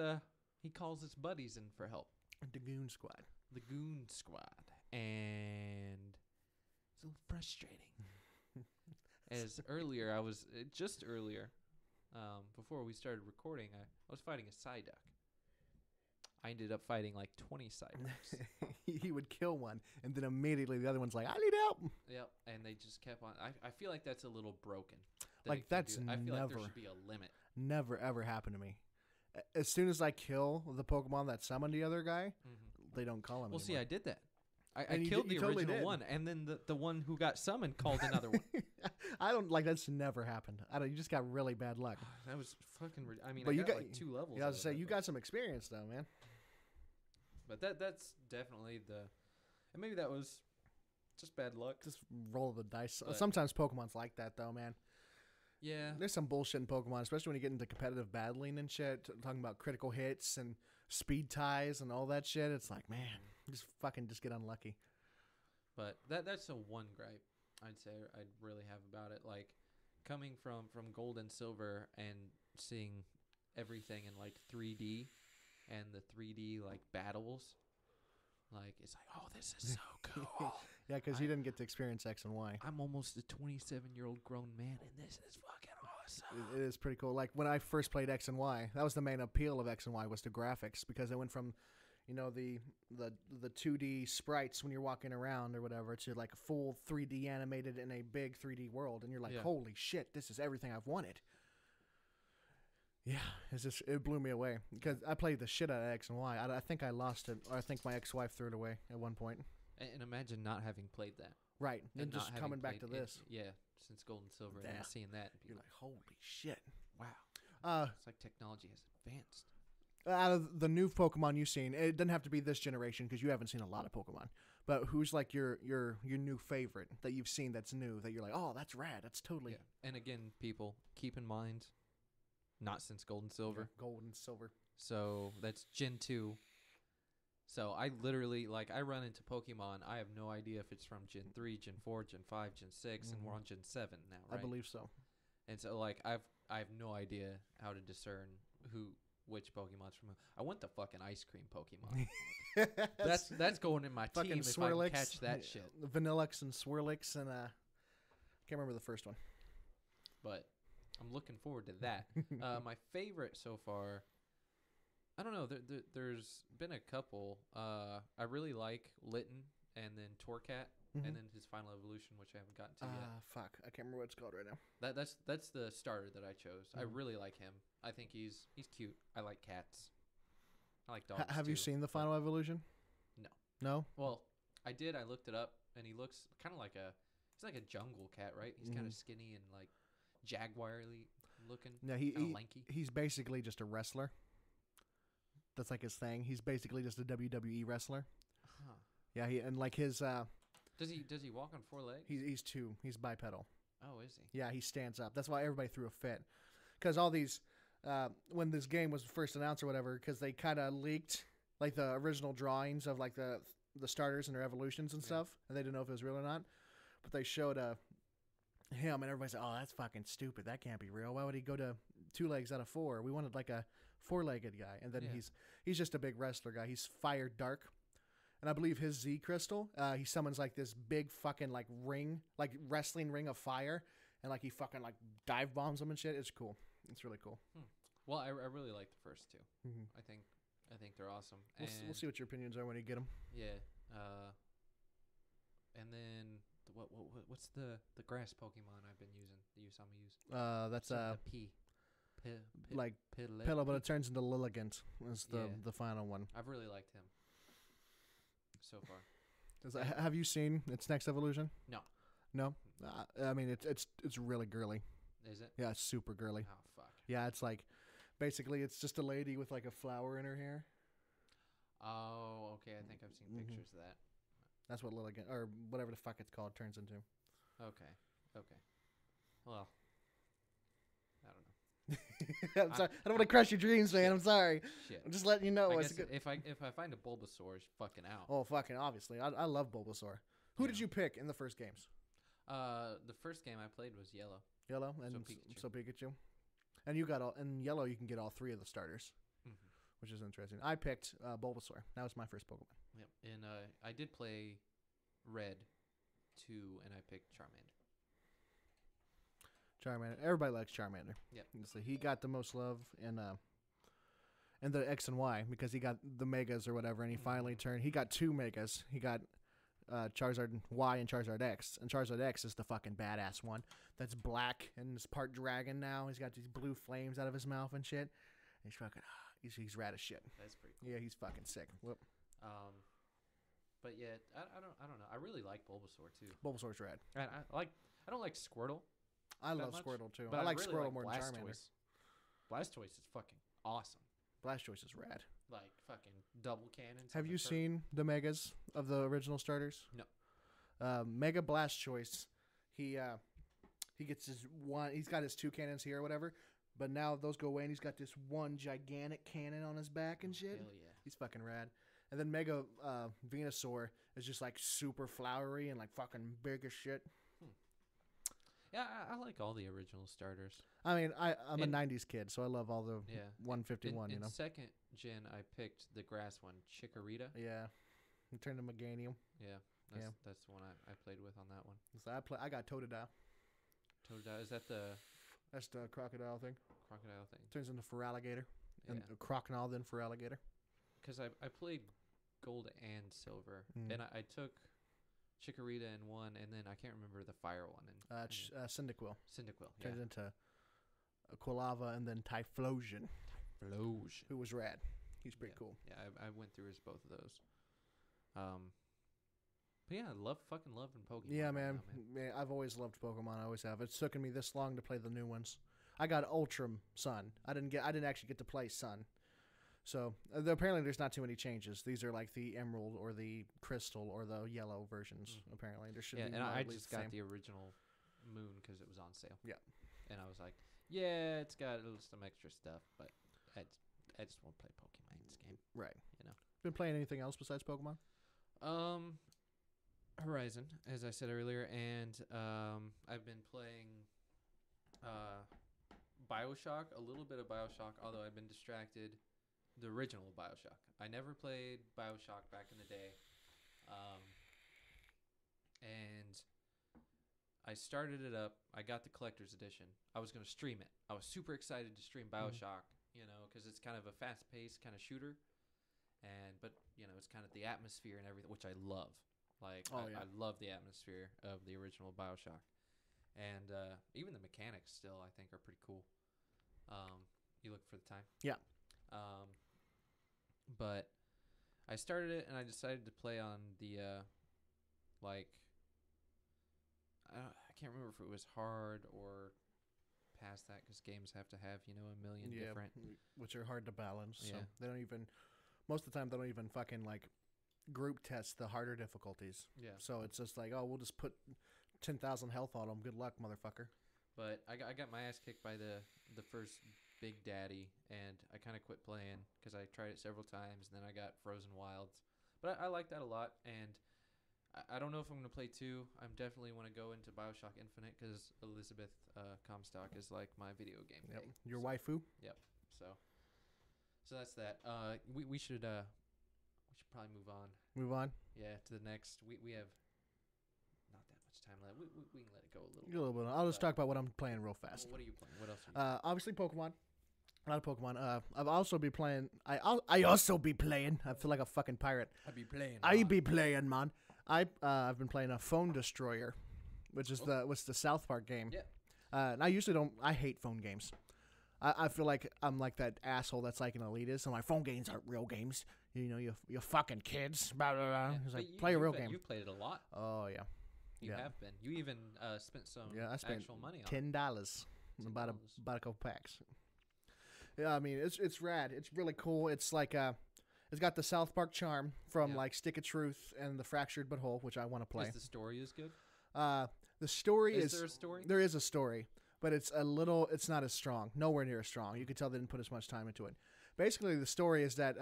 he calls his buddies in for help. The Goon Squad. The Goon Squad. And it's a little frustrating. As earlier, just earlier, before we started recording, I was fighting a Psyduck. I ended up fighting like 20 Psyducks. He would kill one, and then immediately the other one's like, I need help. Yep, and they just kept on. I feel like that's a little broken. Like, that's I feel like there never- should be a limit. Never, ever happened to me. As soon as I kill the Pokemon that summoned the other guy, they don't call him Well, see, anymore. I did that. I And you killed did- you the totally original did. one, and then the one who got summoned called another one. I don't like that's never happened. I don't. You just got really bad luck. That was fucking. I mean, But I you got got- like 2 levels. Yeah, I was out to of say it, you but- got some experience though, man. But that's definitely and maybe that was just bad luck. Just roll the dice. But- Sometimes Pokemon's like that though, man. Yeah. There's some bullshit in Pokemon, especially when you get into competitive battling and shit. Talking about critical hits and speed ties and all that shit. It's like, man, just get unlucky. But that's a one gripe I'd say I'd really have about it. Like coming from Gold and Silver and seeing everything in like 3D and the 3D like battles, like it's like, oh, this is so cool. Yeah, because you didn't get to experience X and Y. I'm almost a 27-year-old grown man, and this is fucking awesome. It is pretty cool. Like when I first played X and Y, that was the main appeal of X and Y was the graphics because it went from, you know, the 2D sprites when you're walking around or whatever to like a full 3D animated in a big 3D world, and you're like, Yeah. holy shit, this is everything I've wanted. Yeah, it blew me away because I played the shit out of X and Y. I think I lost it, or I think my ex-wife threw it away at one point. And imagine not having played that. Right, And and not just having coming back to played it- this. yeah, since Gold and Silver, and Yeah. then seeing that, and You're like, holy shit. wow, it's like technology has advanced. Out of the new Pokemon you've seen, it doesn't have to be this generation because you haven't seen a lot of Pokemon. But who's like your new favorite that you've seen that's new that you're like, oh, that's rad. That's totally Yeah. And again, people, keep in mind, not since Gold and Silver. Gold and Silver. So that's Gen 2. So I literally, like, I run into Pokemon. I have no idea if it's from Gen 3, Gen 4, Gen 5, Gen 6, and we're on Gen 7 now, right? I believe so. And so, like, I have no idea how to discern which Pokemon's from who. I want the fucking ice cream Pokemon. that's going in my team fucking if I Swirlix. can catch that shit. Vanillix and Swirlix and Can't remember the first one. But I'm looking forward to that. My favorite so far, I don't know. There's been a couple. I really like Litten and then Torcat and then his Final Evolution, which I haven't gotten to yet. Fuck. I can't remember what it's called right now. That's the starter that I chose. I really like him. I think he's cute. I like cats. I like dogs. Have you seen the Final Evolution? No. No? Well, I did. I looked it up, and he looks kind of like he's like a jungle cat, right? He's kind of skinny and like jaguar-y looking. No, lanky. He's basically just a wrestler. That's like his thing. He's basically just a WWE wrestler. Huh. Yeah, and like his Does he walk on 4 legs? He's two. He's bipedal. Oh, is he? Yeah, he stands up. That's why everybody threw a fit. Because all these, when this game was first announced or whatever, because they kind of leaked like the original drawings of like the starters and their evolutions and stuff, and they didn't know if it was real or not. But they showed him, and everybody said, "Oh, that's fucking stupid. That can't be real. Why would he go to 2 legs out of 4? We wanted like a 4-legged guy." And then he's just a big wrestler guy. He's Fire Dark. And I believe his Z Crystal, he summons like this big fucking like ring, like wrestling ring of fire, and like he fucking like dive bombs them and shit. It's cool. It's really cool. Well, I really like the first 2. Mm-hmm. I think they're awesome. We'll see what your opinions are when you get them. Yeah. And then what's the grass Pokemon I've been using? The Usama use. That's P. Like Pillow, but it turns into Lilligant. Is the final one. I've really liked him so far. Have you seen its next evolution? No. I mean, it's really girly. Is it? Yeah, it's super girly. Oh fuck. Yeah, it's like basically it's just a lady with like a flower in her hair. Oh, okay. I think I've seen pictures of that. That's what Lilligant or whatever the fuck it's called turns into. Okay. Well, I don't know. I'm sorry. I don't want to crush your dreams, man. I'm sorry. Shit. I'm just letting you know. I guess if I find a Bulbasaur, it's fucking out. Oh, fucking obviously. I love Bulbasaur. Who did you pick in the first games? The first game I played was Yellow. Yellow and so Pikachu. And you got in Yellow. You can get all 3 of the starters, which is interesting. I picked Bulbasaur. That was my first Pokemon. Yep. And I did play Red 2, and I picked Charmander. Everybody likes Charmander. Yep. So he got the most love in the X and Y because he got the Megas or whatever, and he finally turned. He got 2 Megas. He got Charizard Y and Charizard X, and Charizard X is the fucking badass one. That's black and is part dragon now. He's got these blue flames out of his mouth and shit. And he's fucking he's rad as shit. That's pretty cool. Yeah, he's fucking sick. Whoop. But yeah, I don't know. I really like Bulbasaur too. Bulbasaur's rad. I don't like Squirtle. I love Squirtle too. But I like really Squirtle more than Charmander. Blastoise is fucking awesome. Blastoise is rad. Like fucking double cannons. Have you seen the Megas of the original starters? No. Mega Blastoise, he gets his one. He's got his 2 cannons here or whatever. But now those go away, and he's got this one gigantic cannon on his back and shit. Hell yeah. He's fucking rad. And then Mega Venusaur is just like super flowery and like fucking big as shit. Yeah, I like all the original starters. I mean, I'm a 90s kid, so I love all the 151, in second gen, I picked the grass one, Chikorita. Yeah. You turned to Meganium. Yeah, that's the one I played with on that one. So I got Totodile. Totodile, is that That's the crocodile thing. Crocodile thing. Turns into Feraligatr. Yeah. And crocodile, then Feraligatr. Because I played Gold and Silver, and I took Chikorita in one, and then I can't remember the fire one. Cyndaquil. Cyndaquil, Turns into Quilava and then Typhlosion. Typhlosion. Who was rad. He's pretty cool. Yeah, I went through both of those. But yeah, I fucking loving Pokemon. Yeah, man. Man, I've always loved Pokemon. I always have. It's taken me this long to play the new ones. I got Ultra Sun. I didn't actually get to play Sun. So apparently there's not too many changes. These are like the Emerald or the Crystal or the Yellow versions. Apparently there should be. And I just got the original Moon because it was on sale. Yeah. And I was like, yeah, it's got some extra stuff, but I just won't play Pokemon in this game. Right. You know. Been playing anything else besides Pokemon? Horizon, as I said earlier, and I've been playing BioShock, a little bit of BioShock, although I've been distracted. The original BioShock. I never played BioShock back in the day. And I started it up. I got the collector's edition. I was going to stream it. I was super excited to stream BioShock, because it's kind of a fast-paced kind of shooter. But it's kind of the atmosphere and everything, which I love. Like, I love the atmosphere of the original BioShock. And even the mechanics still, I think, are pretty cool. You look for the time? Yeah. But I started it, and I decided to play on the, I can't remember if it was hard or past that, because games have to have, a million different. Which are hard to balance. Yeah. So they don't even, most of the time, they don't even fucking, group test the harder difficulties. Yeah. So it's just like, oh, we'll just put 10,000 health on them. Good luck, motherfucker. But I got my ass kicked by the first Big Daddy, and I kind of quit playing because I tried it several times, and then I got Frozen Wilds. But I like that a lot, and I don't know if I'm going to play 2. I definitely want to go into BioShock Infinite because Elizabeth Comstock is like my video game. Yep. Your waifu? Yep. So that's that. We should probably move on. Move on? Yeah, to the next. We have not that much time left. We can let it go a little bit. I'll just talk about what I'm playing real fast. What are you playing? What else are you playing? Obviously Pokemon. A lot of Pokemon. I've also be playing. I also be playing. I feel like a fucking pirate. I be playing, man. I've been playing a Phone Destroyer, which is the South Park game. Yeah. And I usually don't. I hate phone games. I feel like I'm like that asshole that's like an elitist. I'm like, phone games aren't real games. You fucking kids. Blah, blah, blah. Yeah, He's like, play a real game. You played it a lot. Oh yeah. You have been. You even spent some actual money on $10 about a couple packs. Yeah, I mean it's rad. It's really cool. It's like it's got the South Park charm from like Stick of Truth and the Fractured But Whole, which I want to play. Is the story as good? The story is there a story? There is a story, but it's not as strong. Nowhere near as strong. You could tell they didn't put as much time into it. Basically, the story is that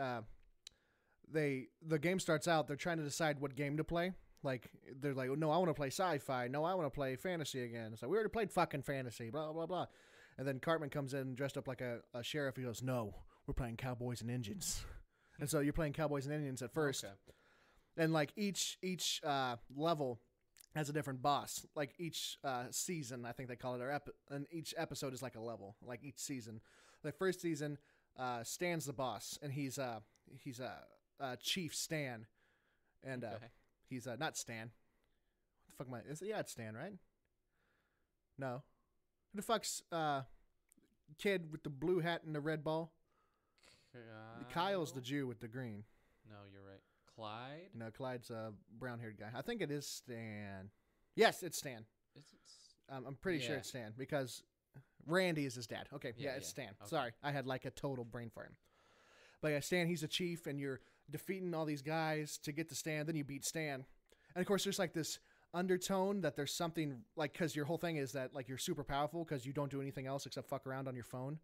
the game starts out. They're trying to decide what game to play. Like they're like, no, I want to play sci-fi. No, I want to play fantasy again. It's like we already played fucking fantasy. Blah blah blah. And then Cartman comes in dressed up like a sheriff. He goes, no, we're playing Cowboys and Indians. And so you're playing Cowboys and Indians at first. Okay. And like each level has a different boss. Like each season, I think they call it, and each episode is like a level. Like each season, the first season, Stan's the boss, and he's Chief Stan, and he's not Stan. What the fuck am I? It's Stan, right? No, who the fuck's kid with the blue hat and the red ball? Kyle's the Jew with the green. No, you're right. Clyde? No, Clyde's a brown-haired guy. I think it is Stan. Yes, it's Stan. Is it? I'm pretty sure it's Stan because Randy is his dad. Okay, it's Stan. Okay. Sorry, I had like a total brain fart. But yeah, Stan, he's a chief, and you're defeating all these guys to get to Stan. Then you beat Stan, and of course, there's like this undertone that there's something like because your whole thing is that like you're super powerful because you don't do anything else except fuck around on your phone.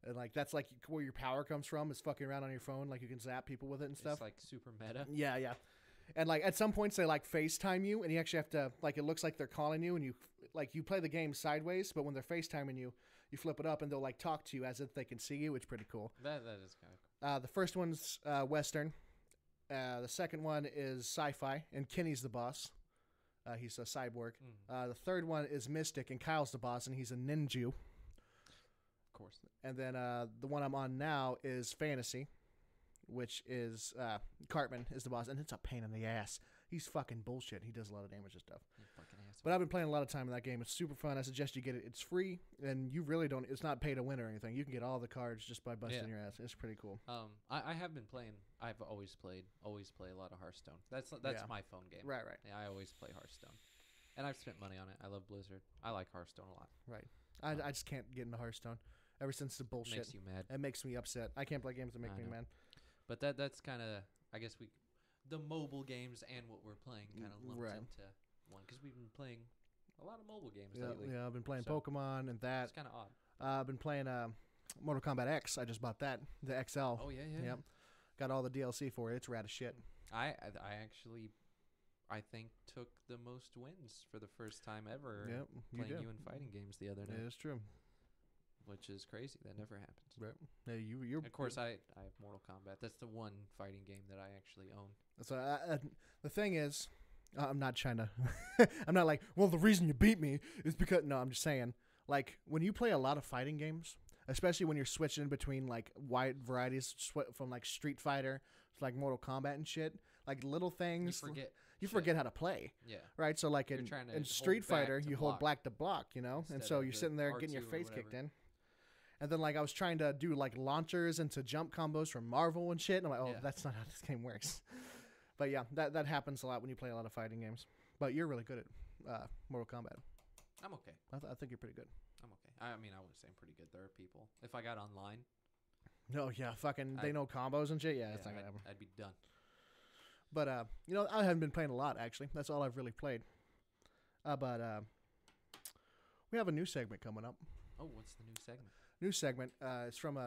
And like that's like where your power comes from is fucking around on your phone. Like you can zap people with it and stuff. It's like super meta. Yeah. And like at some points they like FaceTime you, and you actually have to like it looks like they're calling you, and you play the game sideways, but when they're FaceTiming you, you flip it up, and they'll like talk to you as if they can see you. It's pretty cool. That is kind of cool. The first one's Western. The second one is sci-fi, and Kenny's the boss. He's a cyborg. The third one is Mystic, and Kyle's the boss, and he's a ninja. Course. And then the one I'm on now is Fantasy, which is Cartman is the boss, and it's a pain in the ass. He's fucking bullshit. He does a lot of damage and stuff. But I've been playing a lot of time in that game. It's super fun. I suggest you get it. It's free, and you really don't. It's not pay to win or anything. You can get all the cards just by busting your ass. It's pretty cool. I have been playing. I've always play a lot of Hearthstone. That's my phone game. Right. Yeah, I always play Hearthstone, and I've spent money on it. I love Blizzard. I like Hearthstone a lot. Right. I just can't get into Hearthstone. Ever since the bullshit. Makes you mad. It makes me upset. I can't play games that make me mad. But that's kind of, I guess the mobile games and what we're playing kind of lumped into one. Because we've been playing a lot of mobile games lately. Yeah, I've been playing Pokemon and that. It's kind of odd. I've been playing Mortal Kombat X. I just bought that. The XL. Oh, yeah. Yep. Got all the DLC for it. It's rad as shit. I actually, I think, took the most wins for the first time ever playing you in fighting games the other night. It is true. Which is crazy. That never happens. Right. Yeah, you're. Of course, I have Mortal Kombat. That's the one fighting game that I actually own. So the thing is, I'm not trying to. I'm not like, well, the reason you beat me is because. No, I'm just saying, like, when you play a lot of fighting games, especially when you're switching between like wide varieties from like Street Fighter to like Mortal Kombat and shit, like little things. You forget how to play. Yeah. Right. So like in Street Fighter, you hold black to block, you know, and so you're sitting there getting your face kicked in. And then like I was trying to do like launchers into jump combos from Marvel and shit, and I'm like, oh, that's not how this game works. But yeah, that happens a lot when you play a lot of fighting games. But you're really good at Mortal Kombat. I'm okay. I think you're pretty good. I'm okay. I mean, I wouldn't say I'm pretty good. There are people. If I got online. No, yeah, they know combos and shit. Yeah, that's not gonna happen. I'd be done. But you know, I haven't been playing a lot actually. That's all I've really played. But we have a new segment coming up. Oh, what's the new segment? New segment. It's from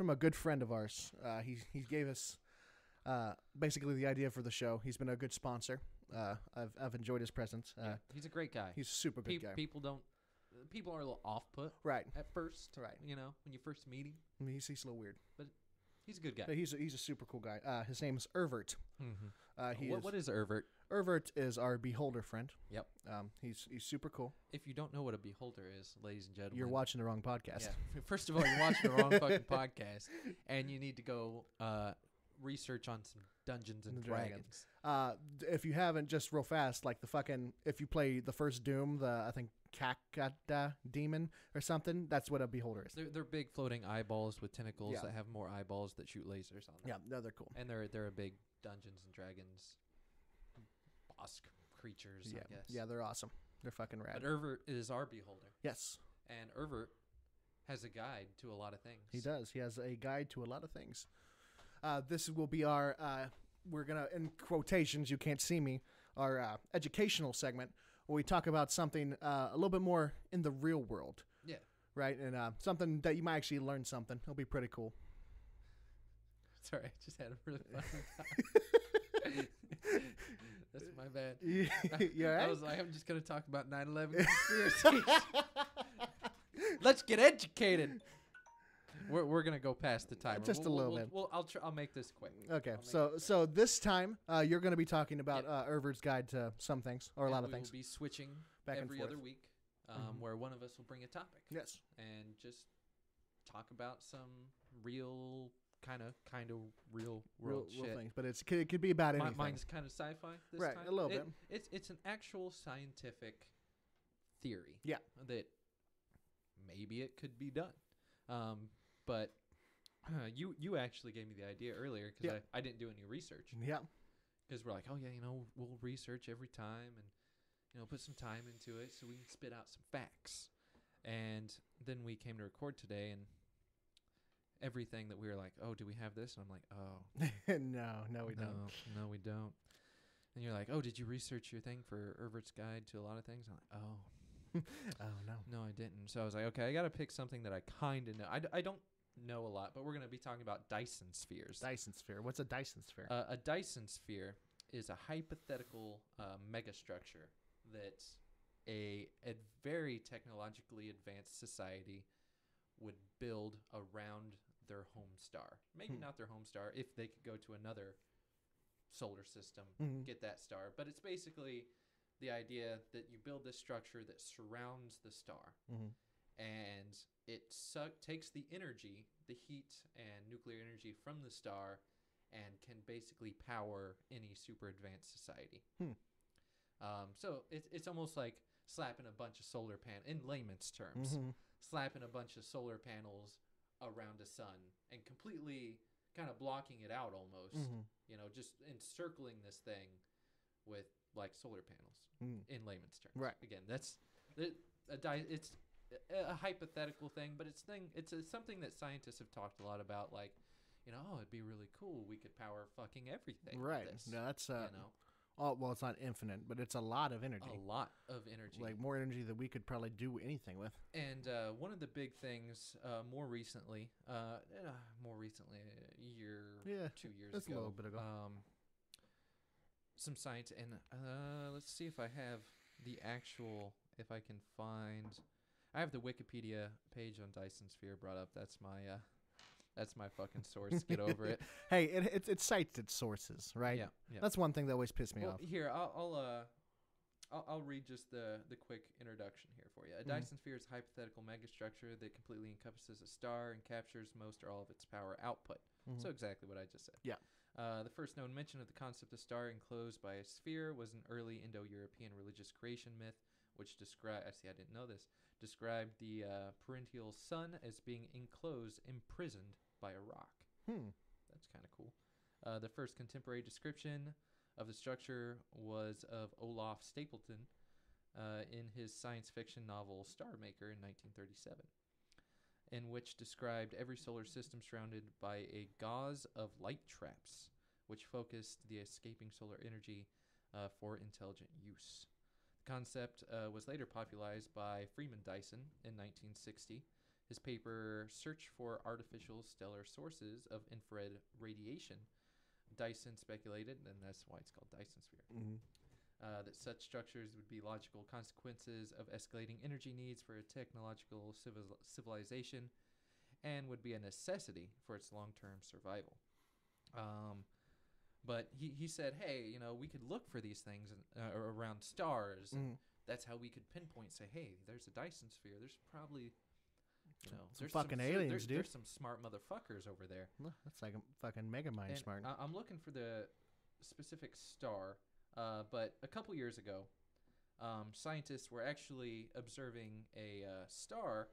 a good friend of ours. He gave us basically the idea for the show. He's been a good sponsor. I've enjoyed his presence. He's a great guy. He's a super good guy. People are a little off put, right? At first, right? You know, when you first meet him, I mean, he's a little weird, but he's a good guy. But he's a super cool guy. His name is Ervert. Mm-hmm. What is Ervert? Ervert is our beholder friend. Yep. He's super cool. If you don't know what a beholder is, ladies and gentlemen, you're watching the wrong podcast. Yeah. First of all, you're watching the wrong fucking podcast, and you need to go research on some Dungeons and Dragons. If you haven't, just real fast, like if you play the first Doom, I think Kakata demon or something, that's what a beholder is. They're big floating eyeballs with tentacles that have more eyeballs that shoot lasers on them. Yeah, no, they're cool. And they're a big Dungeons and Dragons boss creatures, I guess. Yeah, they're awesome. They're fucking rad. But Ervert is our beholder. Yes. And Ervert has a guide to a lot of things. He does. He has a guide to a lot of things. This will be our, we're going to, in quotations, you can't see me, our educational segment where we talk about something a little bit more in the real world. Yeah. Right? And something that you might actually learn something. It'll be pretty cool. Sorry, I just had a really fun time. That's my bad. You all right? I was like, I'm just going to talk about 9/11 conspiracies. Let's get educated. We're gonna go past the timer. Just a little bit. I'll make this quick. Okay, so this time you're gonna be talking about Ervert's guide to some things or a lot of things. We'll be switching back every other week, where one of us will bring a topic. Yes, and just talk about some real kind of real world shit. Things, but it could be about anything. Mine's kind of sci-fi this time. Right, a little bit. It's an actual scientific theory. Yeah, that maybe it could be done. But you actually gave me the idea earlier because I didn't do any research. Yeah. Because we're like, oh yeah, we'll research every time and put some time into it so we can spit out some facts. And then we came to record today and everything that we were like, oh, do we have this? And I'm like, oh. No, we don't. No, we don't. And you're like, oh, did you research your thing for Ervert's guide to a lot of things? I'm like, oh. No, I didn't. So I was like, okay, I got to pick something that I kind of know. I don't know a lot, but we're going to be talking about Dyson spheres. Dyson sphere. What's a Dyson sphere? A Dyson sphere is a hypothetical megastructure that a very technologically advanced society would build around their home star. Maybe not their home star if they could go to another solar system, get that star. But it's basically the idea that you build this structure that surrounds the star, and it takes the energy, the heat and nuclear energy from the star, and can basically power any super advanced society. So it's almost like slapping a bunch of solar panels, in layman's terms, slapping a bunch of solar panels around a sun and completely kind of blocking it out almost, just encircling this thing with like solar panels in layman's terms. Right. Again, it's a hypothetical thing, but it's something that scientists have talked a lot about. Like, it'd be really cool. We could power fucking everything. Right. With this, no, that's Oh, well, it's not infinite, but it's a lot of energy. A lot of energy. Like more energy than we could probably do anything with. And one of the big things, more recently, a year, 2 years that's ago, a little bit ago. Some science, and let's see if I have the actual, if I can find. I have the Wikipedia page on Dyson Sphere brought up. That's That's my fucking source. Get over it. Hey, it cites its sources, right? Yeah. That's one thing that always pissed me off. Here, I'll read just the quick introduction here for you. A Dyson sphere is a hypothetical megastructure that completely encompasses a star and captures most or all of its power output. So exactly what I just said. Yeah. The first known mention of the concept of star enclosed by a sphere was an early Indo-European religious creation myth, which described described the parental sun as being imprisoned by a rock. That's kind of cool. The first contemporary description of the structure was of Olaf Stapleton in his science fiction novel Star Maker in 1937, in which described every solar system surrounded by a gauze of light traps, which focused the escaping solar energy for intelligent use. The concept was later popularized by Freeman Dyson in 1960. His paper, Search for Artificial Stellar Sources of Infrared Radiation, Dyson speculated, and that's why it's called Dyson sphere, that such structures would be logical consequences of escalating energy needs for a technological civilization and would be a necessity for its long-term survival. But he said, hey, we could look for these things around stars, and that's how we could pinpoint, say, hey, there's a Dyson sphere. There's probably... there's fucking aliens, dude. There's some smart motherfuckers over there. That's like a fucking mega mind smart. I'm looking for the specific star, but a couple years ago, scientists were actually observing a star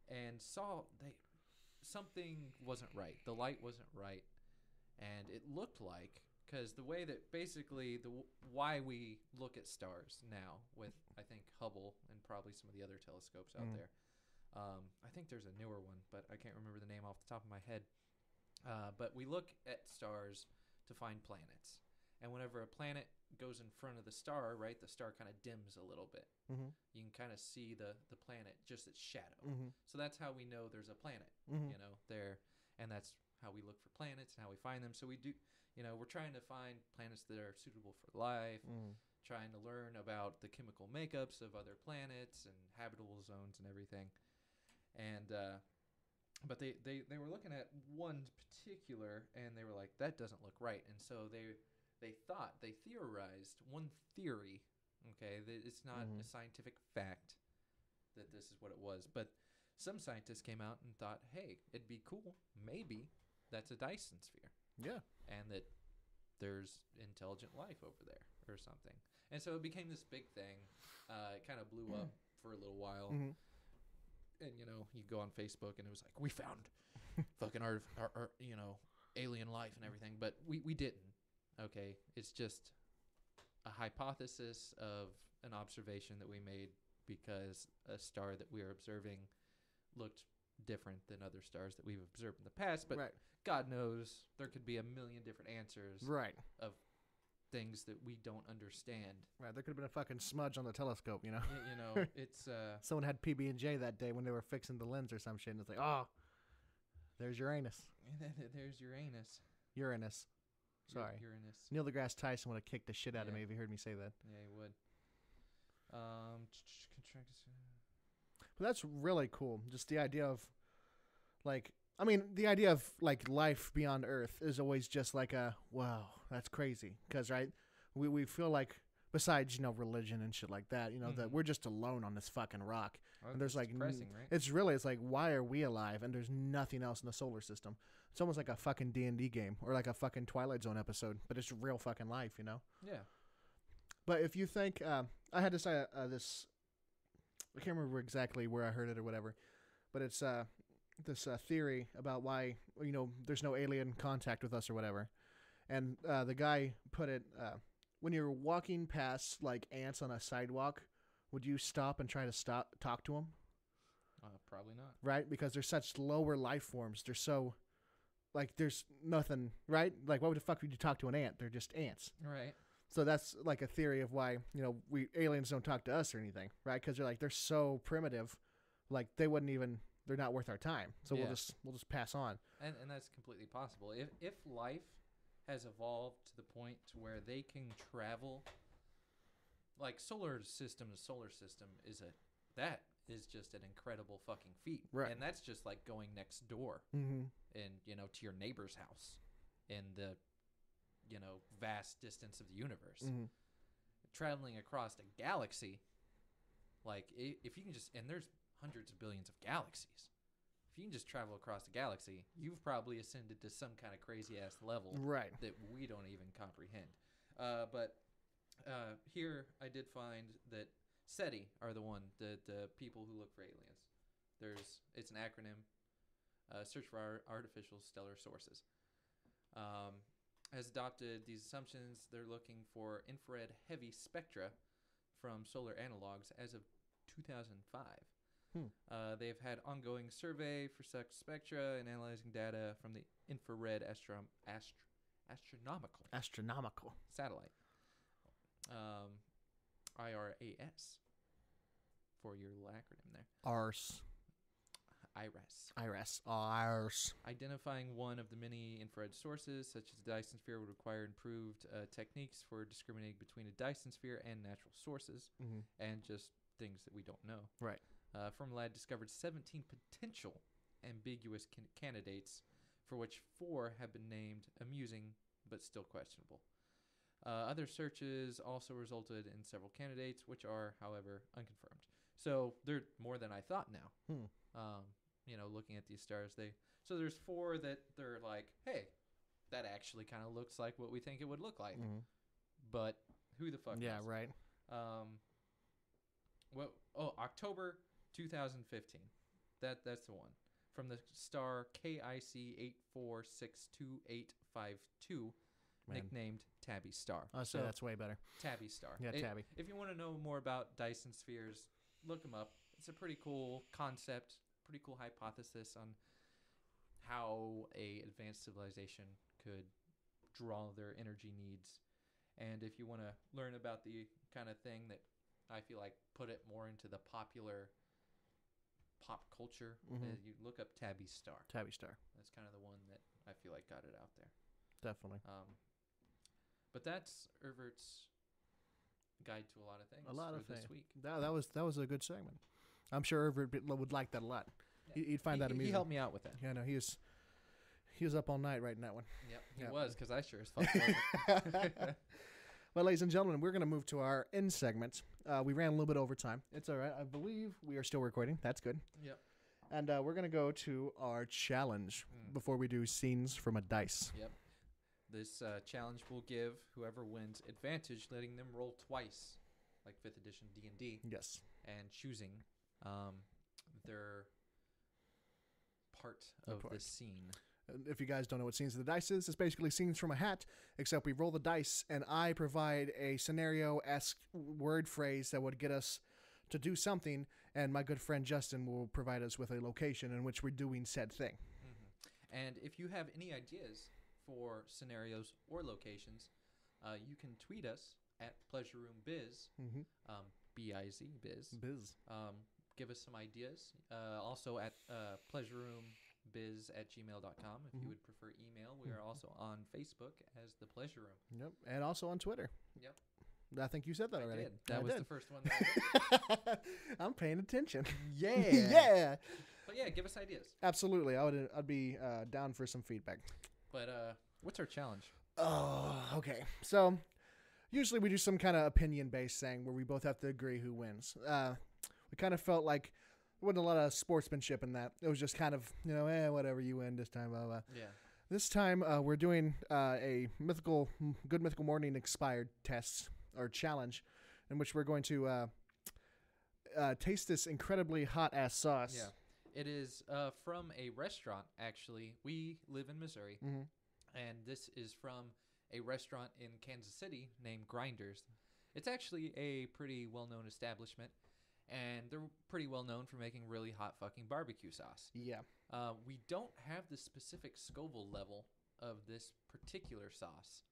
and saw something wasn't right. The light wasn't right, and it looked like, because the way that basically why we look at stars now with, I think, Hubble and probably some of the other telescopes out there. I think there's a newer one, but I can't remember the name off the top of my head. But we look at stars to find planets. And whenever a planet goes in front of the star, right, the star kind of dims a little bit. You can kind of see the planet, just its shadow. So that's how we know there's a planet, there. And that's how we look for planets and how we find them. So we do, we're trying to find planets that are suitable for life, trying to learn about the chemical makeups of other planets and habitable zones and everything. And but they were looking at one particular, and they were like, that doesn't look right. And so they theorized one theory, okay, that it's not a scientific fact that this is what it was, but some scientists came out and thought, hey, it'd be cool, maybe that's a Dyson sphere. Yeah. And that there's intelligent life over there or something. And so it became this big thing. It kind of blew up for a little while. And, you go on Facebook, and it was like, we found fucking our alien life and everything. But we didn't, okay? It's just a hypothesis of an observation that we made because a star that we are observing looked different than other stars that we've observed in the past. But God knows there could be a million different answers of things that we don't understand. Right, there could have been a fucking smudge on the telescope, it's someone had PB&J that day when they were fixing the lens or some shit, and it's like, oh, there's Uranus. There's Uranus. Uranus. Sorry. Uranus. Neil deGrasse Tyson would have kicked the shit out of me if he heard me say that. Yeah, he would. But that's really cool. Just the idea of, the idea of, life beyond Earth is always just like wow, that's crazy. Because, right, we feel like, besides, religion and shit like that, that we're just alone on this fucking rock. Oh, and there's, depressing, right? It's like, why are we alive? And there's nothing else in the solar system. It's almost like a fucking D&D game or like a fucking Twilight Zone episode, but it's real fucking life, Yeah. But if you think, I had this, I can't remember exactly where I heard it or whatever, but it's this theory about why, there's no alien contact with us or whatever. And the guy put it, when you're walking past, ants on a sidewalk, would you stop and try to talk to them? Probably not. Right? Because they're such lower life forms. They're so, there's nothing, right? Why the fuck would you talk to an ant? They're just ants. Right. So that's a theory of why, we aliens don't talk to us or anything, right? Because they're so primitive, they wouldn't even, they're not worth our time. So we'll just pass on. And that's completely possible. If life has evolved to the point to where they can travel, solar system to solar system that is just an incredible fucking feat. Right. And that's just like going next door Mm-hmm. and, to your neighbor's house in the, vast distance of the universe. Mm-hmm. Traveling across a galaxy, like if you can just, and there's hundreds of billions of galaxies. If you can just travel across a galaxy, you've probably ascended to some kind of crazy ass level Right. that we don't even comprehend. But here I did find that SETI are the people who look for aliens. It's an acronym, Search for Artificial Stellar Sources. Has adopted these assumptions. They're looking for infrared heavy spectra from solar analogs as of 2005. They've had ongoing survey for such spectra and analyzing data from the infrared astronomical satellite, IRAS, for your little acronym there. ARS. IRAS. Identifying one of the many infrared sources, such as the Dyson sphere, would require improved techniques for discriminating between a Dyson sphere and natural sources, and just things that we don't know. Right. Fermilab discovered 17 potential ambiguous candidates, for which 4 have been named amusing but still questionable. Other searches also resulted in several candidates, which are, however, unconfirmed. So they're more than I thought now. Looking at these stars, so there's 4 that they're like, hey, that actually kind of looks like what we think it would look like, but who the fuck knows? Yeah, right. October 2015. That's the one. From the star KIC 846285, nicknamed Tabby Star. Oh, so that's way better. Tabby Star. Yeah, Tabby. If you want to know more about Dyson spheres, look them up. It's a pretty cool concept, pretty cool hypothesis on how a advanced civilization could draw their energy needs. And if you want to learn about the kind of thing that I feel like put it more into the popular pop culture, you look up Tabby Star. Tabby Star. That's kind of the one that I feel like got it out there. Definitely. But that's Ervert's guide to a lot of things. A lot of this things. week. That was a good segment. I'm sure Ervert would like that a lot. Yeah. He'd find that amusing. He helped me out with that. Yeah, no, he was up all night writing that one. Yep, he was, because I sure as fuck wasn't. Well, ladies and gentlemen, we're going to move to our end segment. We ran a little bit over time. It's all right. I believe we are still recording. That's good. Yep. And we're going to go to our challenge before we do scenes from a dice. Yep. This challenge will give whoever wins advantage, letting them roll twice, like 5th edition D&D. Yes. And choosing their part of the scene. If you guys don't know what Scenes of the Dice is, it's basically scenes from a hat, except we roll the dice, and I provide a scenario-esque word phrase that would get us to do something, and my good friend Justin will provide us with a location in which we're doing said thing. And if you have any ideas for scenarios or locations, you can tweet us at Pleasure Room Biz, B-I-Z, Biz. Give us some ideas. Also at pleasureroombiz@gmail.com if you would prefer email. We are also on Facebook as The Pleasure Room. Yep, and also on Twitter. Yep. I think you said that already. I did. That was the first one that I did. I'm paying attention. Yeah. Yeah. But yeah, give us ideas. Absolutely. I'd be down for some feedback. But what's our challenge? Oh, okay. So usually we do some kind of opinion-based thing where we both have to agree who wins. We kind of felt like there wasn't a lot of sportsmanship in that. It was just kind of, whatever, you win this time, blah, blah. Yeah. This time we're doing a Good Mythical Morning expired test or challenge in which we're going to taste this incredibly hot-ass sauce. Yeah. It is from a restaurant, actually. We live in Missouri, and this is from a restaurant in Kansas City named Grinders. It's actually a pretty well-known establishment, and they're pretty well-known for making really hot fucking barbecue sauce. Yeah. We don't have the specific Scoville level of this particular sauce.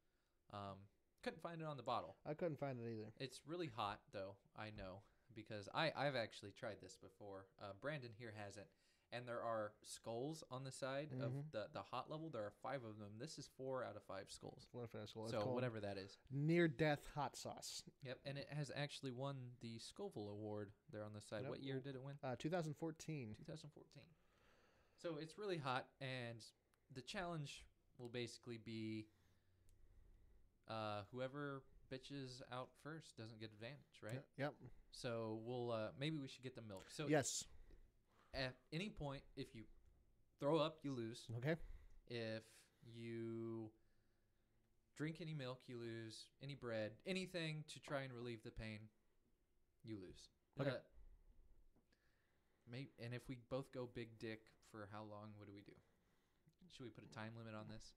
Couldn't find it on the bottle. I couldn't find it either. It's really hot, though, I know, because I've actually tried this before. Brandon here hasn't, and there are skulls on the side of the hot level. There are 5 of them. This is 4 out of 5 skulls. So whatever that is. Near-death hot sauce. Yep, and it has actually won the Scoville Award there on the side. Yep. What year did it win? 2014. 2014. So it's really hot, and the challenge will basically be whoever bitches out first doesn't get advantage, right? Yep. So we'll maybe we should get the milk. So yes. At any point, if you throw up, you lose. Okay. If you drink any milk, you lose. Any bread, anything to try and relieve the pain, you lose. Okay. And if we both go big dick for how long, what do we do? Should we put a time limit on this?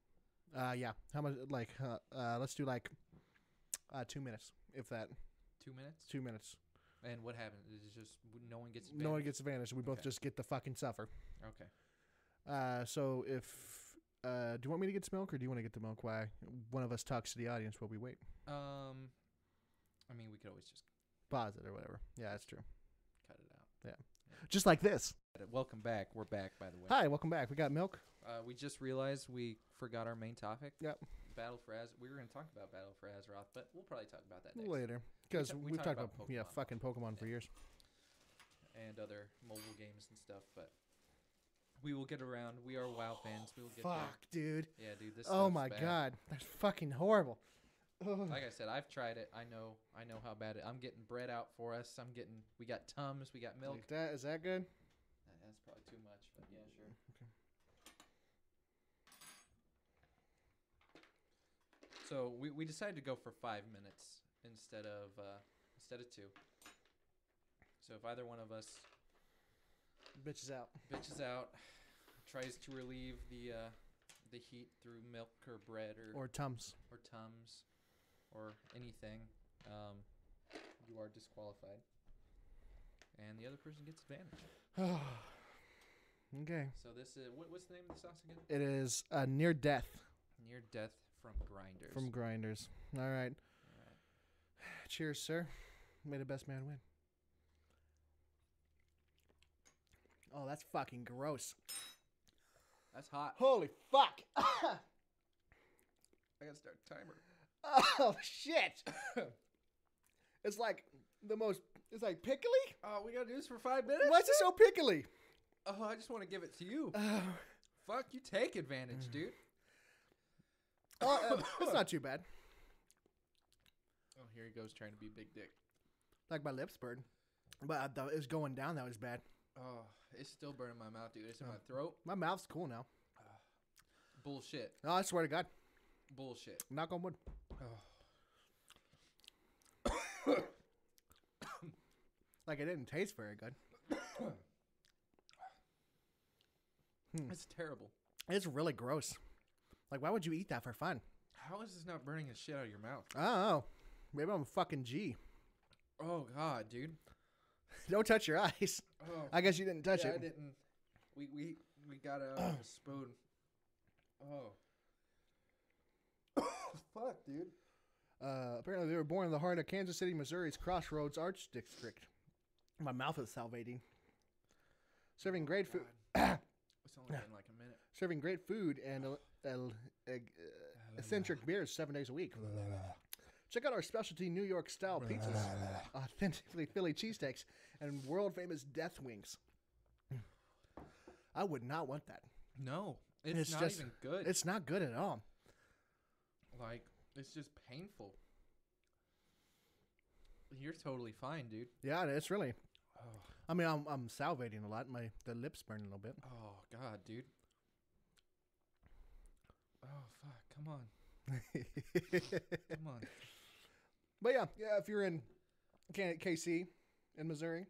Yeah. How much? Like, let's do like 2 minutes, if that. 2 minutes? 2 minutes. And what happens? It's just no one gets advantage? No one gets advantage. We both just get to fucking suffer. Okay. So if... do you want me to get some milk, or do you want to get the milk while one of us talks to the audience while we wait? I mean, we could always just... pause it or whatever. Yeah, that's true. Cut it out. Yeah. Just like this. Welcome back. We're back, by the way. Hi, welcome back. We got milk. We just realized we forgot our main topic. Yep. Battle for Azeroth. We were going to talk about Battle for Azeroth, but we'll probably talk about that next. Later. Because we've talked about Pokemon. fucking Pokemon for years. And other mobile games and stuff, but we will get around. We are WoW fans. We will get Fuck, dude. Yeah, dude. This oh my bad. God. That's fucking horrible. Like I said, I've tried it. I know how bad it. I'm getting bread out for us. We got Tums. We got milk. Like that. Is that good? That's probably too much, but yeah, sure. Okay. So we decided to go for 5 minutes instead of 2. So if either one of us bitches out, tries to relieve the heat through milk or bread or Tums or anything, you are disqualified, and the other person gets advantage. Okay. So this is what's the name of the sauce again? It is Near Death. Near Death from Grinders. From Grinders. All right. Cheers, sir. May the best man win. Oh, that's fucking gross. That's hot. Holy fuck. I gotta start a timer. Oh, shit. It's like it's like pickly? Oh, we gotta do this for 5 minutes? Why is it so pickly? Oh, I just want to give it to you. Fuck, you take advantage, dude. It's not too bad. Oh, here he goes trying to be big dick. Like my lips burn. But it was going down. That was bad. Oh, it's still burning my mouth, dude. It's in my throat. My mouth's cool now. Bullshit. No, I swear to God. Bullshit. Knock on wood. Oh. Like it didn't taste very good. It's terrible. It's really gross. Like, why would you eat that for fun? How is this not burning the shit out of your mouth? I don't know. Maybe I'm a fucking G. Oh, God, dude. Don't touch your eyes. Oh. I guess you didn't touch it. I didn't. We got it out of a spoon. Oh. Fuck, dude. Apparently, they were born in the heart of Kansas City, Missouri's Crossroads Arts District. My mouth is salivating. Serving great food. It's only been like a minute. Serving great food and eccentric beers 7 days a week. Check out our specialty New York style pizzas, authentically Philly cheesesteaks, and world famous death wings. I would not want that. No, it's not even good. It's not good at all. Like, it's just painful. You're totally fine, dude. Yeah, it's really. Oh. I mean, I'm salivating a lot. The lips burn a little bit. Oh God, dude. Oh fuck! Come on. Come on. But yeah, if you're in KC in Missouri,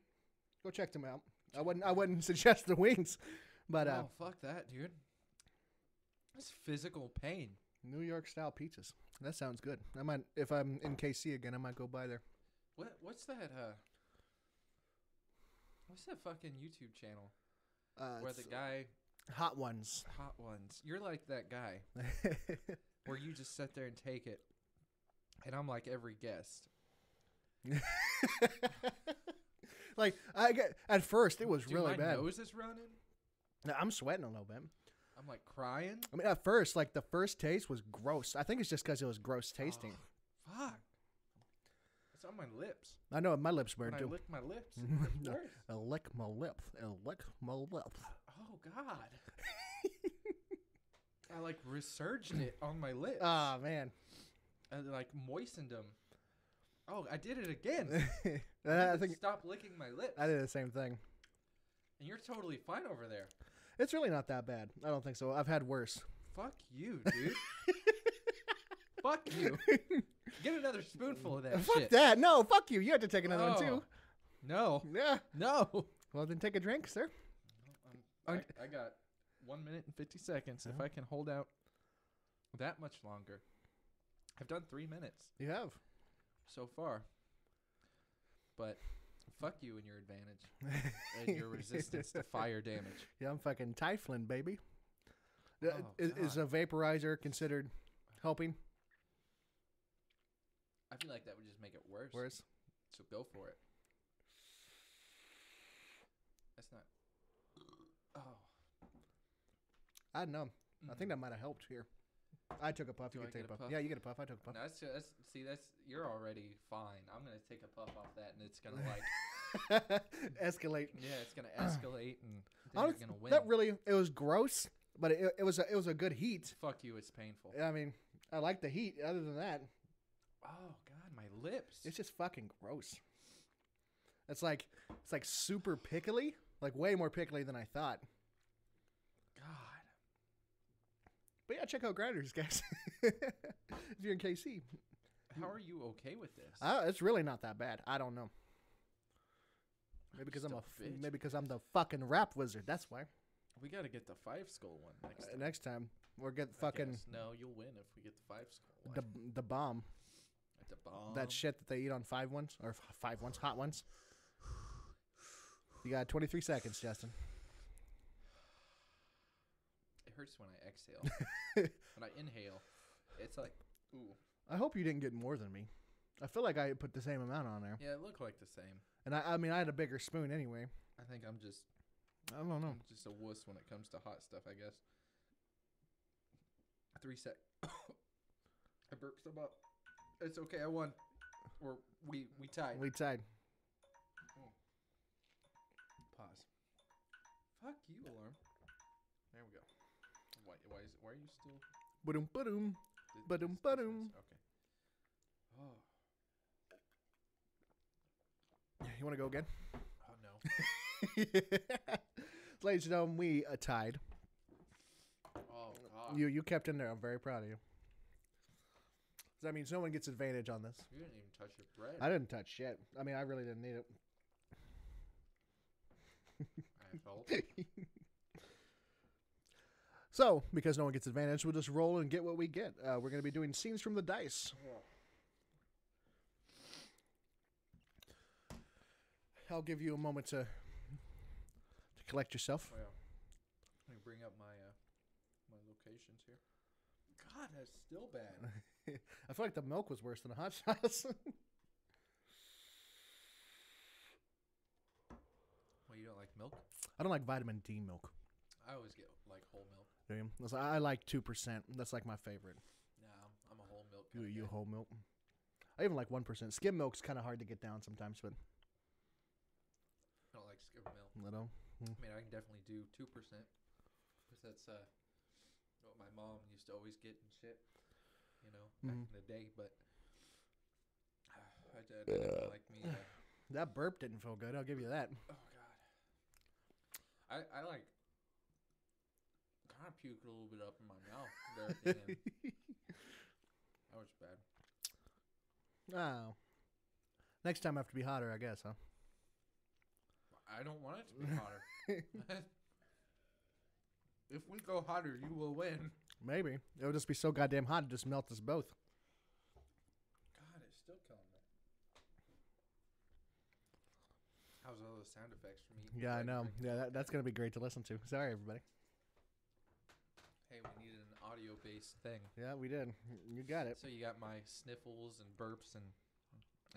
go check them out. I wouldn't suggest the wings, but oh fuck that, dude. That's physical pain. New York style pizzas. That sounds good. I might, if I'm in KC again, I might go by there. What's that? What's that fucking YouTube channel where the guy? Hot Ones. Hot Ones. You're like that guy where you just sit there and take it, and I'm like every guest. Like at first it was really bad. My nose is running. I'm sweating a little bit. I'm like crying. I mean, at first, like the first taste was gross. I think it's just because it was gross tasting. Oh, fuck. It's on my lips. I know my lips burn when too. I lick my lips. It's worse. I lick my lips. I lick my lips. Oh God. I like resurged it on my lips. Oh man. And like moistened them. Oh, I did it again. I think stop licking my lips. I did the same thing. And you're totally fine over there. It's really not that bad. I don't think so. I've had worse. Fuck you, dude. Fuck you. Get another spoonful of that Fuck shit. that. No, fuck you. You have to take another one too. No. Yeah. No. Well, then take a drink, sir. I got 1 minute and 50 seconds. If I can hold out that much longer. I've done 3 minutes. You have. So far. But fuck you and your advantage. And your resistance to fire damage. Yeah, I'm fucking Typhlin, baby. Oh, is a vaporizer considered helping? I feel like that would just make it worse. Worse? So go for it. That's not... Oh. I don't know. I think that might have helped here. I took a puff. You can take a puff. Yeah, you get a puff. I took a puff. No, that's you're already fine. I'm gonna take a puff off that, and it's gonna like escalate. Yeah, it's gonna escalate, and then you're gonna win. That really, it was gross, but it was a good heat. Fuck you, it's painful. I mean, I like the heat. Other than that, oh God, my lips. It's just fucking gross. It's like super pickly, like way more pickly than I thought. God. But yeah, check out Grinders, guys. If you're in KC. How are you okay with this? It's really not that bad. I don't know. Maybe because I'm the fucking rap wizard. That's why. We got to get the 5-skull one next time. Next time, or get fucking. No, you'll win if we get the 5-skull one. The bomb. The bomb. That shit that they eat on 5 ones or 5 ones, hot ones. You got 23 seconds, Justin. It hurts when I exhale. When I inhale, it's like, ooh. I hope you didn't get more than me. I feel like I put the same amount on there. Yeah, it looked like the same. And I mean, I had a bigger spoon anyway. I think I'm just... I don't know. I'm just a wuss when it comes to hot stuff, I guess. 3 sec. I burped some up. It's okay, I won. Or we tied. We tied. Pause. Fuck you, alarm. There we go. Why are you still... Ba-doom, ba-doom. Ba-doom, ba-doom. Okay. Oh. You want to go again? Oh, no. Ladies and gentlemen, we tied. Oh, God. You kept in there. I'm very proud of you. That means no one gets advantage on this. You didn't even touch your bread. I didn't touch shit. I mean, I really didn't need it. I felt. So, because no one gets advantage, we'll just roll and get what we get. We're going to be doing scenes from the dice. I'll give you a moment to collect yourself. Oh, yeah. Let me bring up my my locations here. God, that's still bad. I feel like the milk was worse than the hot sauce. Well, you don't like milk? I don't like vitamin D milk. I always get like whole milk. Do you? I like 2%. That's like my favorite. Nah, I'm a whole milk. You whole milk? I even like 1%. Skim milk's kind of hard to get down sometimes, but I don't like skim milk. I don't. I mean, I can definitely do 2%. Because that's what my mom used to always get and shit. You know, back in the day. But I didn't like me. That burp didn't feel good. I'll give you that. Oh, God. I like kind of puked a little bit up in my mouth there at the end. That was bad. Oh. Next time I have to be hotter, I guess, huh? I don't want it to be hotter. If we go hotter, you will win. Maybe. It'll just be so goddamn hot it just melt us both. God, it's still killing me. How's all those sound effects from you? Yeah, I know. Yeah, that's going to be great to listen to. Sorry, everybody. Hey, we needed an audio-based thing. Yeah, we did. You got it. So you got my sniffles and burps and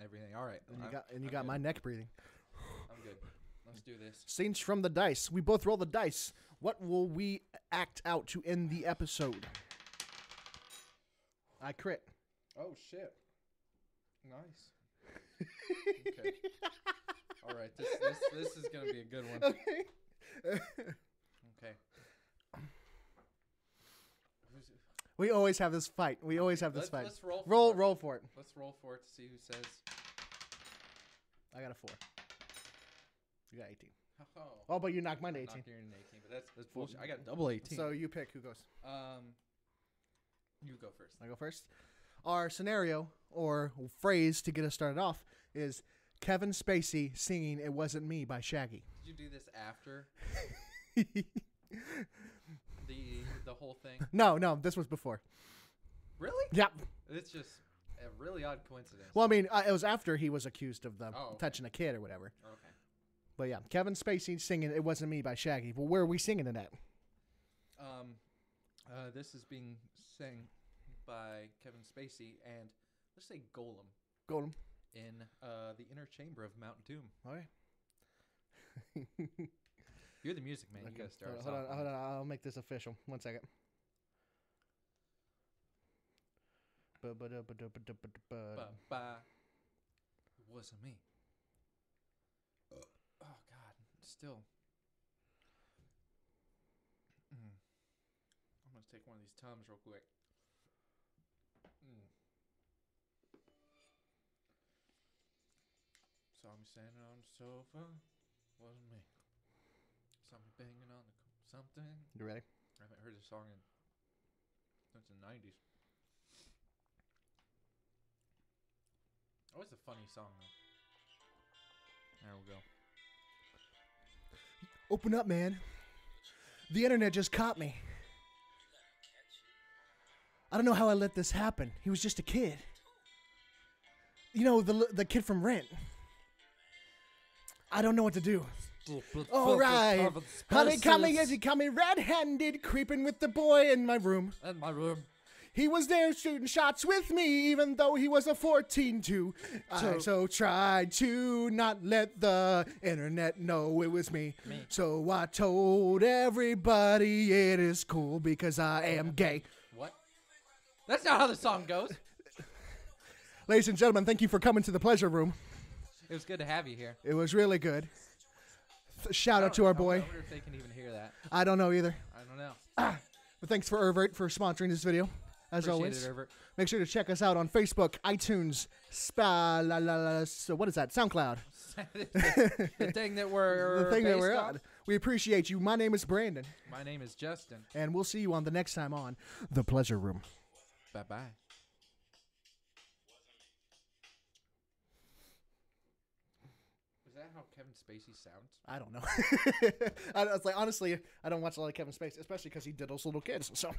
everything. All right. And you got my neck breathing. I'm good. Let's do this. Scenes from the dice. We both roll the dice. What will we act out to end the episode? I crit. Oh, shit. Nice. Okay. All right. This is going to be a good one. Okay. Okay. We always have this fight. We always have this fight. Let's roll. Roll for it. Let's roll for it to see who says. I got a 4. You got 18. Oh, Oh, but you knocked mine to 18. Knocked your 18, but that's bullshit. I got double 18. So you pick who goes. You go first. I go first. Our scenario or phrase to get us started off is Kevin Spacey singing "It Wasn't Me" by Shaggy. Did you do this after the whole thing? No, this was before. Really? Yep. It's just a really odd coincidence. Well, I mean, it was after he was accused of okay. touching a kid or whatever. Okay. But yeah, Kevin Spacey singing "It Wasn't Me" by Shaggy. Well, where are we singing it at? This is being sang by Kevin Spacey and let's say Golem. Golem. In the inner chamber of Mount Doom. Okay. You're the music man. Okay. You gotta start. Hold on. I'll make this official. 1 second. It wasn't me. Oh God, still. I'm gonna take one of these Tums real quick. Saw me standing on the sofa. Wasn't me. Saw me banging on the something. You ready? I haven't heard this song since the 90s. Oh, it's a funny song, though. There we go. Open up, man. The internet just caught me. I don't know how I let this happen. He was just a kid. You know, the kid from Rent. I don't know what to do. All right. Honey, caught me red-handed, creeping with the boy in my room. In my room. He was there shooting shots with me, even though he was a 14-2. I so tried to not let the internet know it was me. So I told everybody it is cool because I am gay. What? That's not how the song goes. Ladies and gentlemen, thank you for coming to the Pleasure Room. It was good to have you here. It was really good. Shout out to our boy. I wonder if they can even hear that. I don't know either. I don't know. But thanks for Ervert for sponsoring this video. As Appreciate always, it, Ervert. Make sure to check us out on Facebook, iTunes, so what is that? SoundCloud. The thing that we're on. We appreciate you. My name is Brandon. My name is Justin. And we'll see you on the next time on The Pleasure Room. Bye-bye. Is that how Kevin Spacey sounds? I don't know. I was like, honestly, I don't watch a lot of Kevin Spacey, especially because he diddles little kids. So.